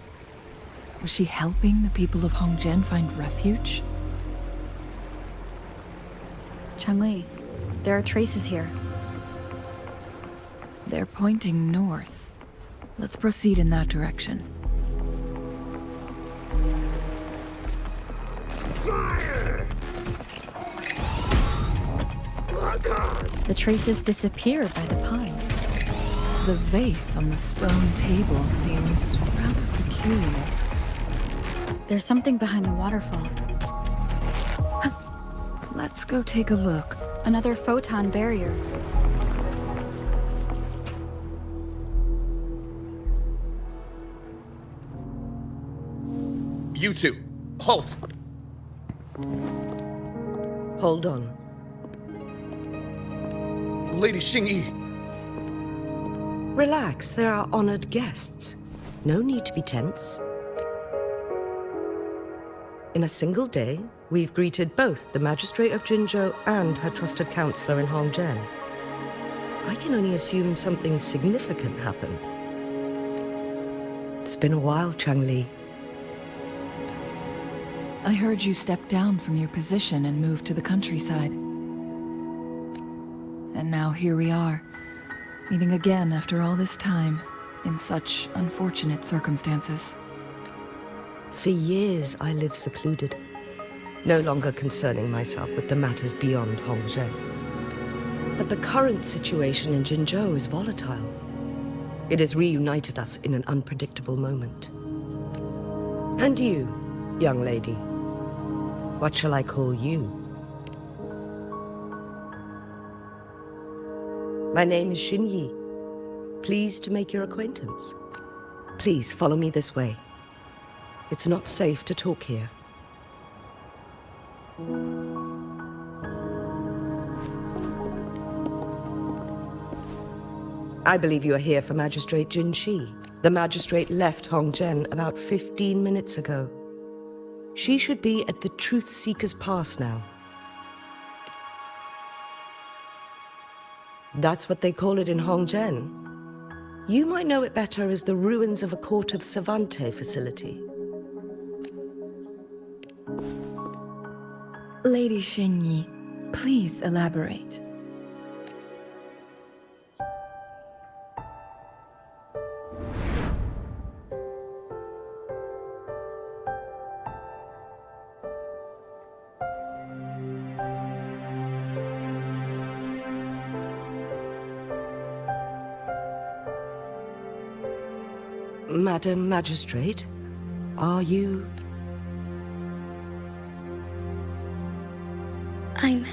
Was she helping the people of Hongzhen find refuge? Changli, there are traces here. They're pointing north. Let's proceed in that direction. The traces disappeared by the pine. The vase on the stone table seems rather peculiar. There's something behind the waterfall. Let's go take a look. Another photon barrier. You two, halt! Hold on. Lady Xingyi. Relax, there are honored guests. No need to be tense. In a single day, We've greeted both the Magistrate of Jinzhou and her trusted counselor in Hongzhen. I can only assume something significant happened. It's been a while, Changli. I heard you stepped down from your position and moved to the countryside. And now here we are, meeting again after all this time, in such unfortunate circumstances. For years I lived secluded, no longer concerning myself with the matters beyond Hongzhen. But the current situation in Jinzhou is volatile. It has reunited us in an unpredictable moment. And you, young lady, what shall I call you? My name is Xinyi. Pleased to make your acquaintance. Please follow me this way. It's not safe to talk here. I believe you are here for Magistrate JINHSI. The magistrate left Hongzhen about 15 minutes ago. She should be at the Truth Seeker's Pass now. That's what they call it in Hongzhen. You might know it better as the ruins of a Court of Savante facility. Lady Xinyi, please elaborate. Madam Magistrate, are you... I'm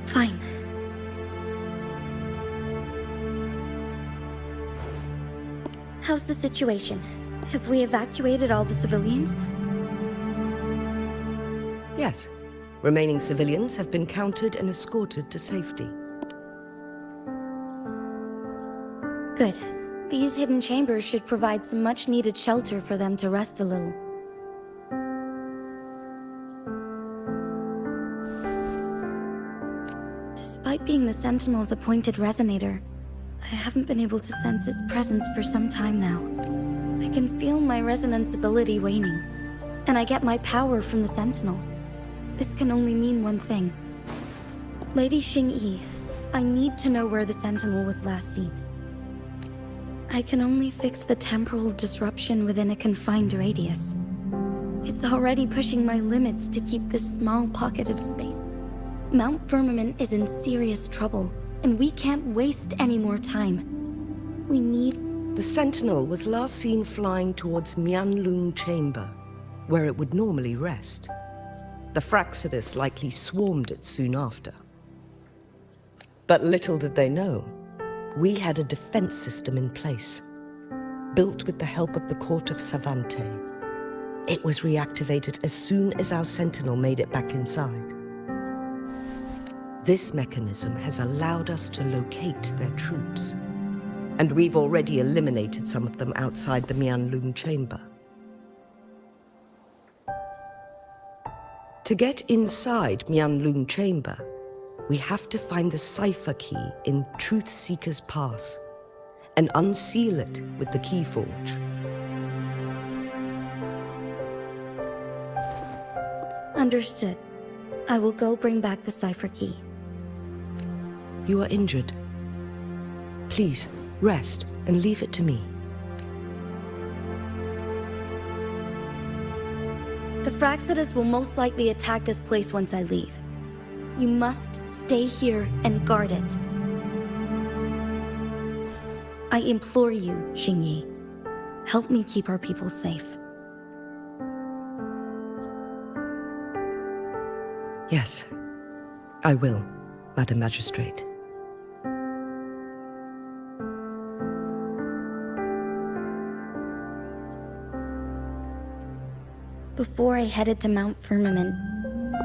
fine. How's the situation? Have we evacuated all the civilians? Yes. Remaining civilians have been counted and escorted to safety. Good. These hidden chambers should provide some much-needed shelter for them to rest a little. Despite being the Sentinel's appointed resonator, I haven't been able to sense its presence for some time now. I can feel my resonance ability waning, and I get my power from the Sentinel. This can only mean one thing. Lady Xingyi, I need to know where the Sentinel was last seen. I can only fix the temporal disruption within a confined radius. It's already pushing my limits to keep this small pocket of space. Mount Firmament is in serious trouble, and we can't waste any more time. We need... The Sentinel was last seen flying towards Mianlong Chamber, where it would normally rest. The Fraxidus likely swarmed it soon after. But little did they know, we had a defense system in place, built with the help of the Court of Savante. It was reactivated as soon as our Sentinel made it back inside. This mechanism has allowed us to locate their troops, and we've already eliminated some of them outside the Mianlong Chamber. To get inside Mianlong Chamber, we have to find the cipher key in Truth Seeker's Pass and unseal it with the Keyforge. Understood. I will go bring back the cipher key. You are injured. Please, rest and leave it to me. The Fraxidus will most likely attack this place once I leave. You must stay here and guard it. I implore you, Xingyi. Help me keep our people safe. Yes, I will, Madam Magistrate. Before I headed to Mount Firmament,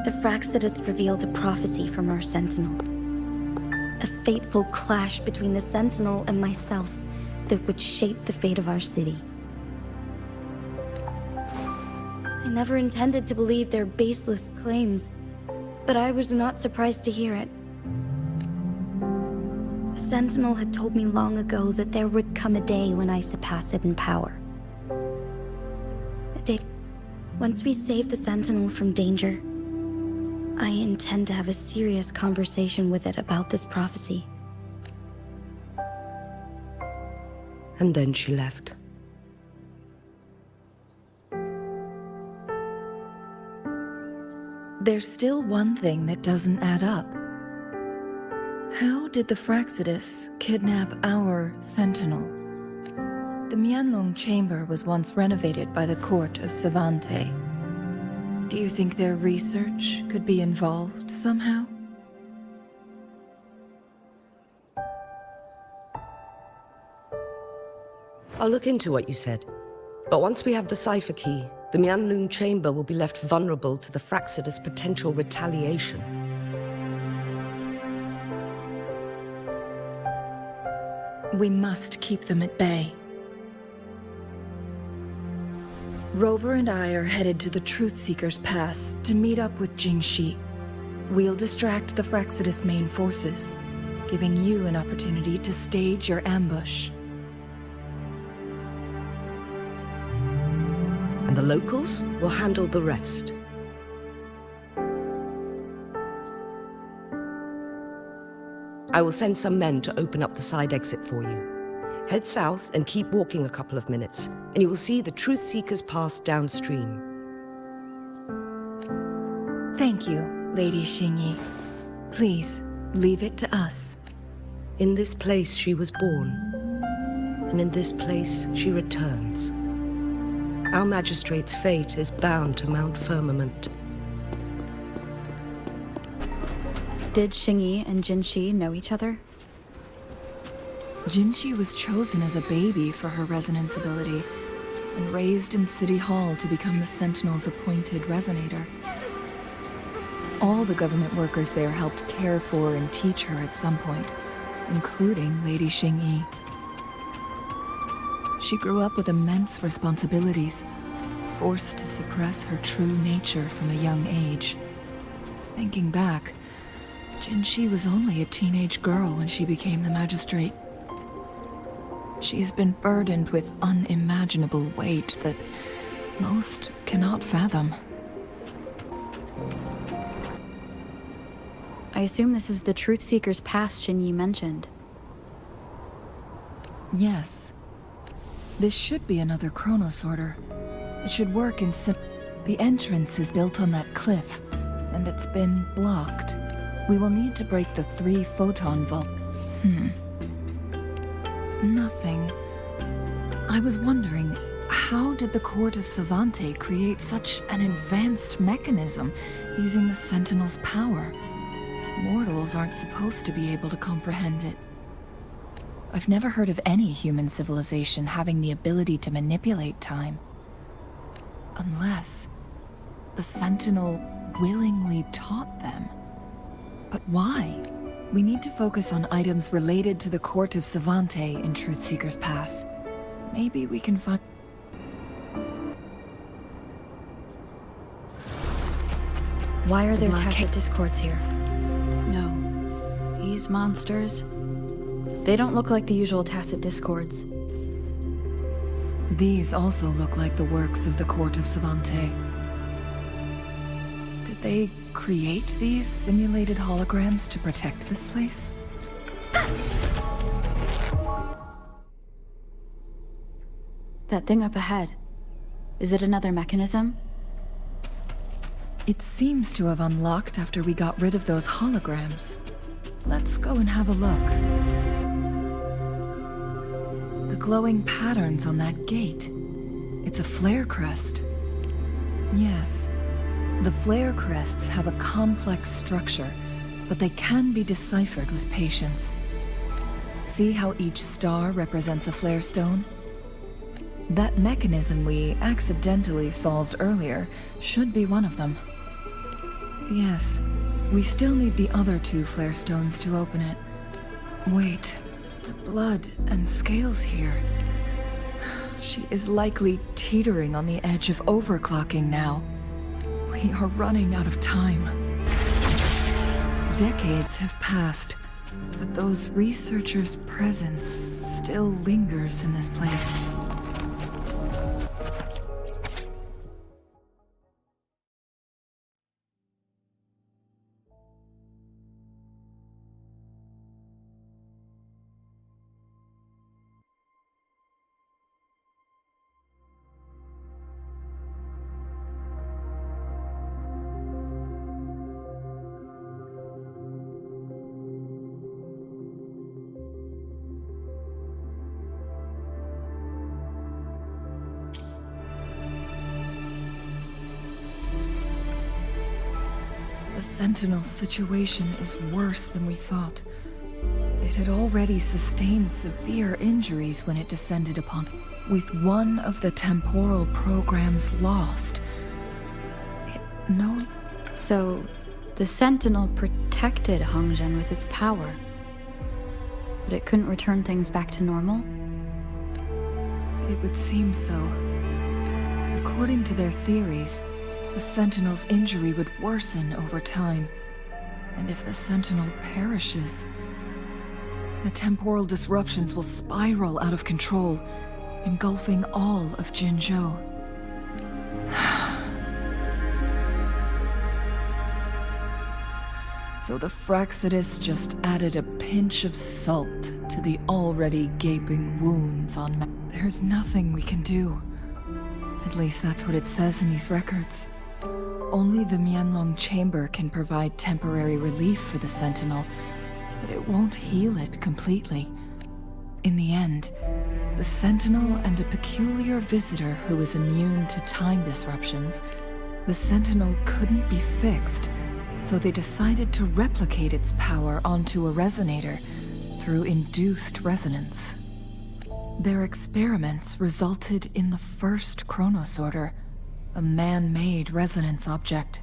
the Fraxidus revealed a prophecy from our Sentinel. A fateful clash between the Sentinel and myself that would shape the fate of our city. I never intended to believe their baseless claims, but I was not surprised to hear it. The Sentinel had told me long ago that there would come a day when I surpass it in power. A day once we save the Sentinel from danger, I intend to have a serious conversation with it about this prophecy. And then she left. There's still one thing that doesn't add up. How did the Fraxidus kidnap our Sentinel? The Mianlong chamber was once renovated by the court of Savante. Do you think their research could be involved somehow? I'll look into what you said. But once we have the cipher key, the Mianlong chamber will be left vulnerable to the Fraxidus' potential retaliation. We must keep them at bay. Rover and I are headed to the Truth Seeker's Pass to meet up with JINHSI. We'll distract the Fraxidus' main forces, giving you an opportunity to stage your ambush. And the locals will handle the rest. I will send some men to open up the side exit for you. Head south and keep walking a couple of minutes, and you will see the Truth Seekers Pass downstream. Thank you, Lady Xingyi. Please, leave it to us. In this place she was born, and in this place she returns. Our magistrate's fate is bound to Mount Firmament. Did Xingyi and JINHSI know each other? JINHSI was chosen as a baby for her resonance ability, and raised in City Hall to become the Sentinel's appointed resonator. All the government workers there helped care for and teach her at some point, including Lady Xingyi. She grew up with immense responsibilities, forced to suppress her true nature from a young age. Thinking back, JINHSI was only a teenage girl when she became the magistrate. She has been burdened with unimaginable weight that most cannot fathom. I assume this is the Truth Seeker's Pass Xingyi mentioned. Yes. This should be another chronosorter. It should work in The entrance is built on that cliff, and it's been blocked. We will need to break the 3 photon vault. Nothing. I was wondering, how did the Court of Savante create such an advanced mechanism using the Sentinel's power? Mortals aren't supposed to be able to comprehend it. I've never heard of any human civilization having the ability to manipulate time. Unless the Sentinel willingly taught them. But why? We need to focus on items related to the Court of Savante in Truth Seeker's Pass. Maybe we can find... Why are there tacit discords here? No. These monsters... They don't look like the usual tacit discords. These also look like the works of the Court of Savante. Did they create these simulated holograms to protect this place? That thing up ahead. Is it another mechanism? It seems to have unlocked after we got rid of those holograms. Let's go and have a look. The glowing patterns on that gate. It's a flare crest. Yes. The flare crests have a complex structure, but they can be deciphered with patience. See how each star represents a flare stone? That mechanism we accidentally solved earlier should be one of them. Yes, we still need the other 2 flare stones to open it. Wait, the blood and scales here. She is likely teetering on the edge of overclocking now. We are running out of time. Decades have passed, but those researchers' presence still lingers in this place. The Sentinel's situation is worse than we thought. It had already sustained severe injuries when it descended upon it. With one of the temporal programs lost, So, the Sentinel protected Hongzhen with its power, but it couldn't return things back to normal? It would seem so. According to their theories, the Sentinel's injury would worsen over time, and if the Sentinel perishes, the temporal disruptions will spiral out of control, engulfing all of Jinzhou. So the Fraxidus just added a pinch of salt to the already gaping wounds on me. There's nothing we can do. At least that's what it says in these records. Only the Mianlong chamber can provide temporary relief for the Sentinel, but it won't heal it completely. In the end, the Sentinel and a peculiar visitor who is immune to time disruptions, the Sentinel couldn't be fixed, so they decided to replicate its power onto a resonator through induced resonance. Their experiments resulted in the first chronosorter, a man-made resonance object.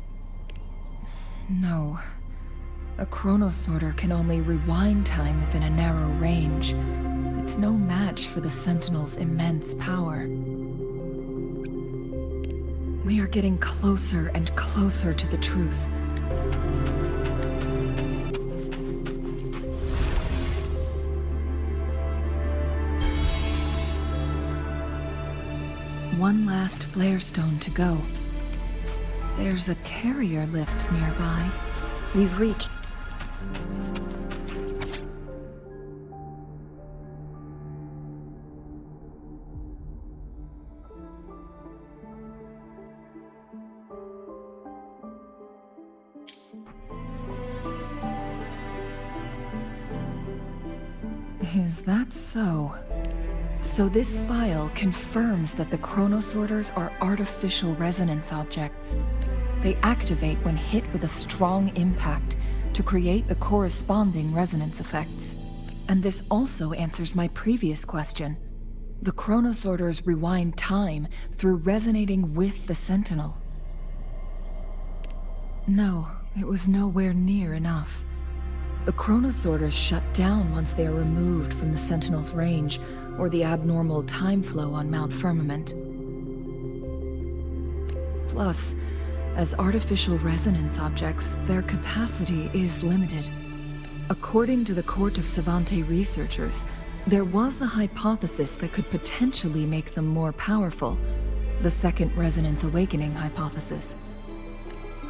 No. A chronosorter can only rewind time within a narrow range. It's no match for the Sentinel's immense power. We are getting closer and closer to the truth. One last flare stone to go. There's a carrier lift nearby. We've reached. Is that so? So this file confirms that the chronosorters are artificial resonance objects. They activate when hit with a strong impact to create the corresponding resonance effects. And this also answers my previous question. The chronosorters rewind time through resonating with the Sentinel. No, it was nowhere near enough. The chronosorters shut down once they are removed from the Sentinel's range, or the abnormal time flow on Mount Firmament. Plus, as artificial resonance objects, their capacity is limited. According to the Court of Savante researchers, there was a hypothesis that could potentially make them more powerful, the Second Resonance Awakening hypothesis,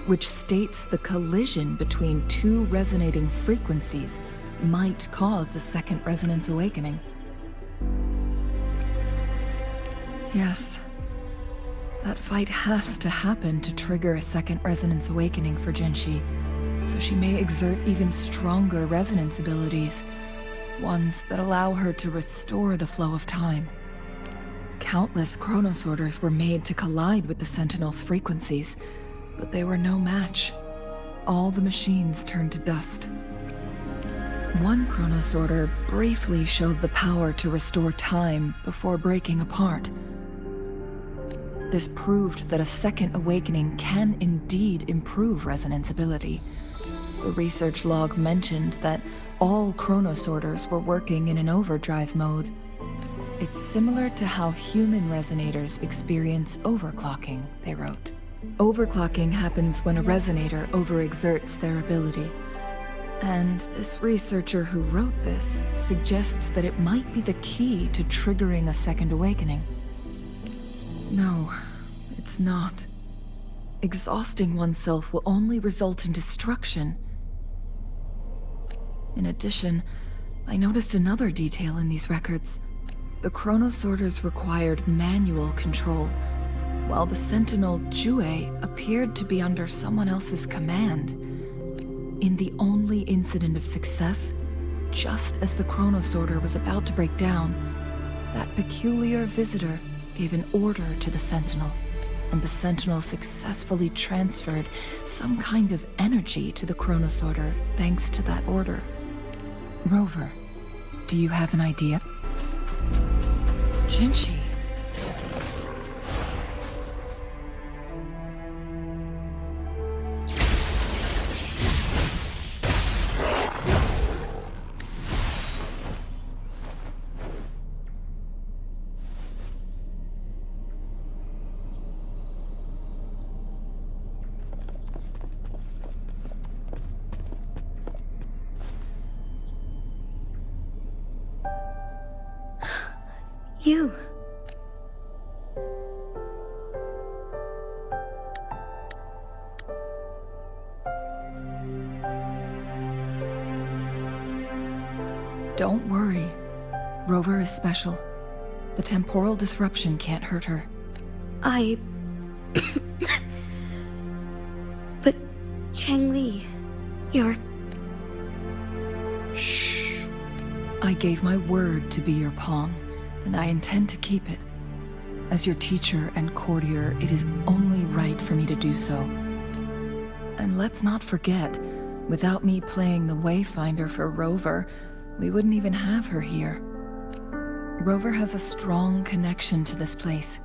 which states the collision between two resonating frequencies might cause a Second Resonance Awakening. Yes. That fight has to happen to trigger a Second Resonance Awakening for JINHSI, so she may exert even stronger resonance abilities, ones that allow her to restore the flow of time. Countless chronosorters were made to collide with the Sentinel's frequencies, but they were no match. All the machines turned to dust. One chronosorter briefly showed the power to restore time before breaking apart. This proved that a second awakening can indeed improve resonance ability. The research log mentioned that all chronosorters were working in an overdrive mode. It's similar to how human resonators experience overclocking, they wrote. Overclocking happens when a resonator overexerts their ability. And this researcher who wrote this suggests that it might be the key to triggering a second awakening. No, it's not. Exhausting oneself will only result in destruction. In addition, I noticed another detail in these records. The chronosorters required manual control, while the sentinel Jue appeared to be under someone else's command. In the only incident of success, just as the chronosorter was about to break down, that peculiar visitor gave an order to the sentinel, and the sentinel successfully transferred some kind of energy to the chronosorter thanks to that order. Rover, do you have an idea? JINHSI. You. Don't worry. Rover is special. The temporal disruption can't hurt her. But Changli, you're... Shh. I gave my word to be your pawn, and I intend to keep it. As your teacher and courtier, it is only right for me to do so. And let's not forget, without me playing the Wayfinder for Rover, we wouldn't even have her here. Rover has a strong connection to this place.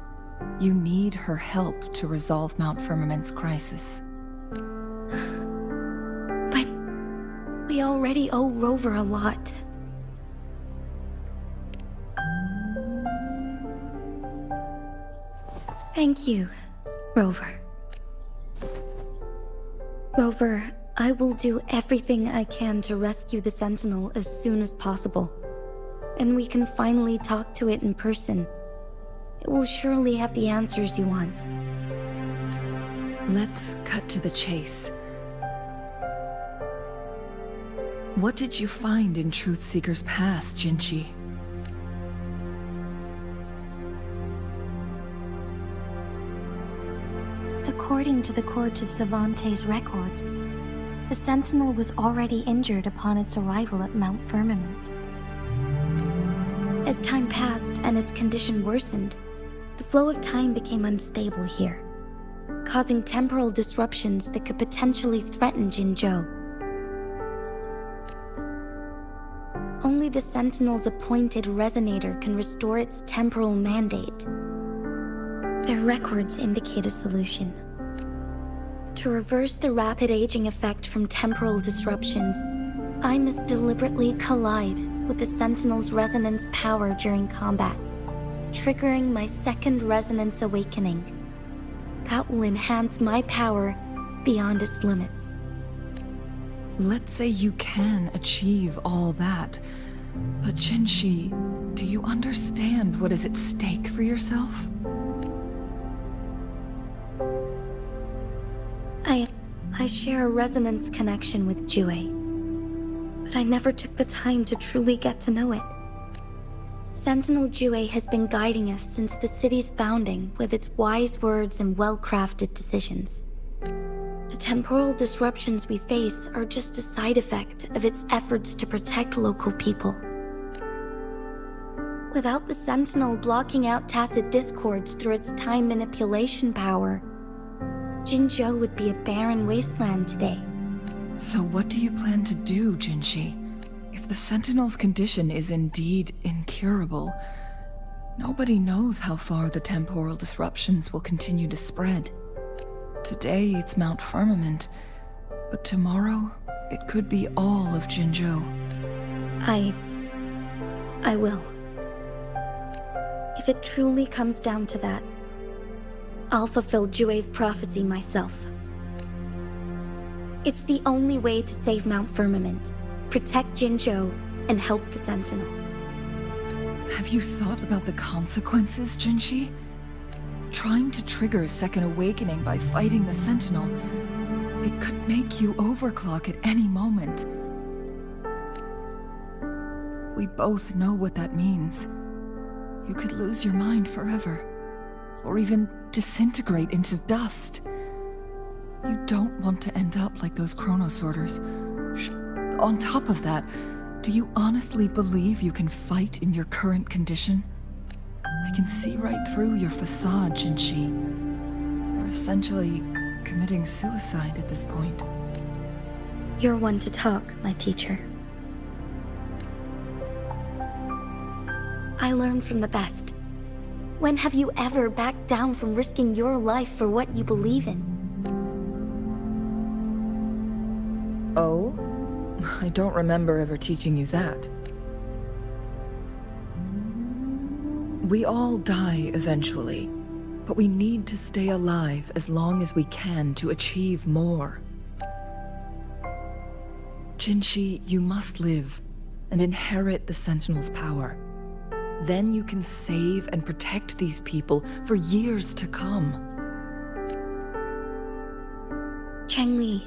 You need her help to resolve Mount Firmament's crisis. But we already owe Rover a lot. Thank you, Rover. Rover, I will do everything I can to rescue the Sentinel as soon as possible. And we can finally talk to it in person. It will surely have the answers you want. Let's cut to the chase. What did you find in Truthseeker's past, JINHSI? According to the Court of Savante's records, the Sentinel was already injured upon its arrival at Mount Firmament. As time passed and its condition worsened, the flow of time became unstable here, causing temporal disruptions that could potentially threaten Jinzhou. Only the Sentinel's appointed resonator can restore its temporal mandate. Their records indicate a solution. To reverse the rapid aging effect from temporal disruptions, I must deliberately collide with the Sentinel's resonance power during combat, triggering my second resonance awakening. That will enhance my power beyond its limits. Let's say you can achieve all that, but JINHSI, do you understand what is at stake for yourself? I share a resonance connection with Jue, but I never took the time to truly get to know it. Sentinel Jue has been guiding us since the city's founding with its wise words and well-crafted decisions. The temporal disruptions we face are just a side effect of its efforts to protect local people. Without the Sentinel blocking out tacit discords through its time manipulation power, Jinzhou would be a barren wasteland today. So what do you plan to do, JINHSI? If the Sentinel's condition is indeed incurable, nobody knows how far the temporal disruptions will continue to spread. Today it's Mount Firmament, but tomorrow it could be all of Jinzhou. I will. If it truly comes down to that, I'll fulfill Jue's prophecy myself. It's the only way to save Mount Firmament, protect Jinzhou, and help the Sentinel. Have you thought about the consequences, Jinhsi? Trying to trigger a second awakening by fighting the Sentinel, it could make you overclock at any moment. We both know what that means. You could lose your mind forever, or even disintegrate into dust. You don't want to end up like those chronosorters. On top of that, do you honestly believe you can fight in your current condition? I can see right through your facade, Jinhsi. You're essentially committing suicide at this point. You're one to talk, my teacher. I learned from the best. When have you ever backed down from risking your life for what you believe in? Oh? I don't remember ever teaching you that. We all die eventually, but we need to stay alive as long as we can to achieve more. Jinhsi, you must live and inherit the Sentinel's power. Then you can save and protect these people for years to come. Changli,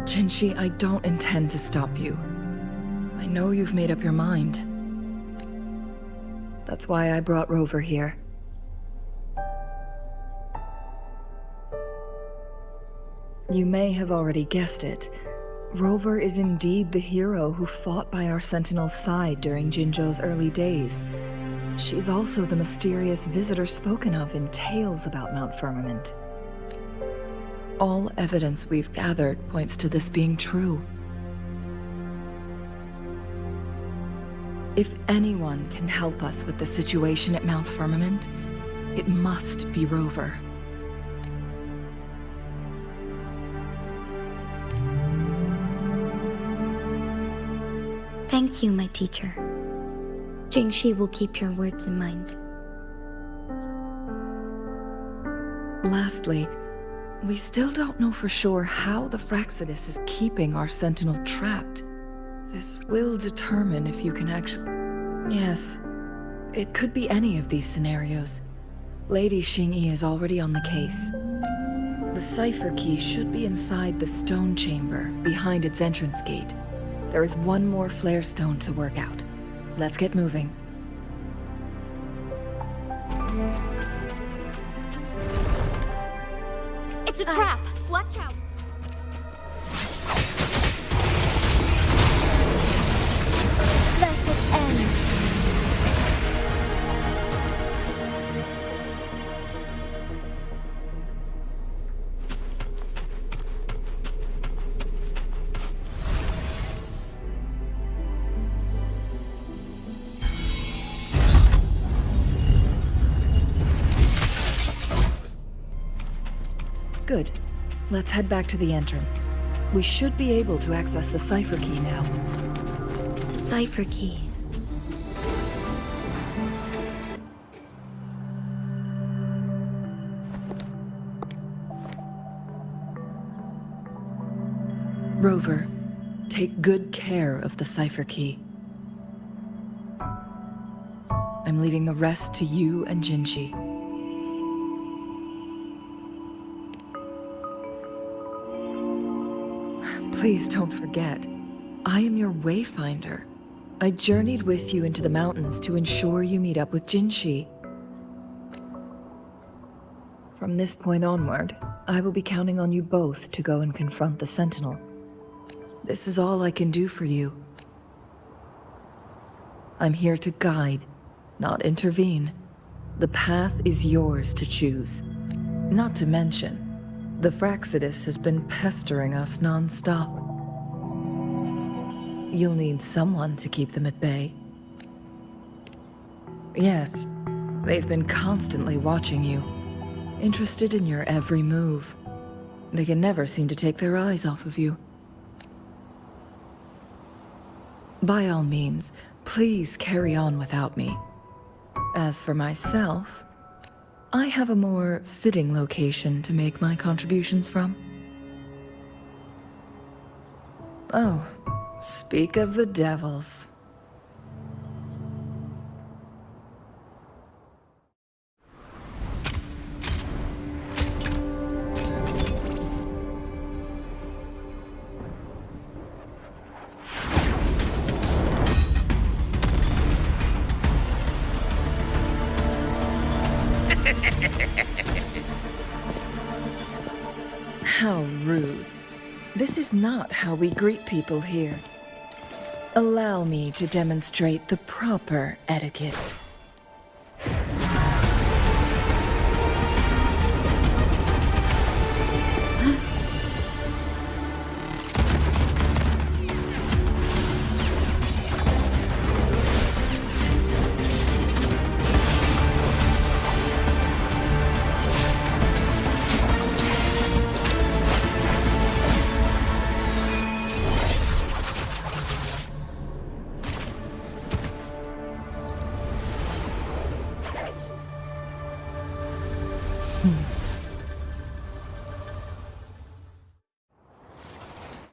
Jinhsi, I don't intend to stop you. I know you've made up your mind. That's why I brought Rover here. You may have already guessed it. Rover is indeed the hero who fought by our Sentinel's side during Jinzhou's early days. She's also the mysterious visitor spoken of in tales about Mount Firmament. All evidence we've gathered points to this being true. If anyone can help us with the situation at Mount Firmament, it must be Rover. thank you, my teacher. Jinhsi will keep your words in mind. Lastly, we still don't know for sure how the Fraccidus is keeping our Sentinel trapped. This will determine if you can actually... Yes, it could be any of these scenarios. Lady Xingyi is already on the case. The cipher key should be inside the stone chamber, behind its entrance gate. There is one more flare stone to work out. Let's get moving. It's a trap! Watch out! Blessed end. Good. Let's head back to the entrance. We should be able to access the cipher key now. The cipher key. Rover, take good care of the cipher key. I'm leaving the rest to you and Jinhsi. Please don't forget, I am your wayfinder. I journeyed with you into the mountains to ensure you meet up with Jinhsi. From this point onward, I will be counting on you both to go and confront the Sentinel. This is all I can do for you. I'm here to guide, not intervene. The path is yours to choose. Not to mention, the Fraccidus has been pestering us non-stop. You'll need someone to keep them at bay. Yes, they've been constantly watching you, interested in your every move. They can never seem to take their eyes off of you. By all means, please carry on without me. As for myself, I have a more fitting location to make my contributions from. Oh, speak of the devils. How rude. This is not how we greet people here. Allow me to demonstrate the proper etiquette.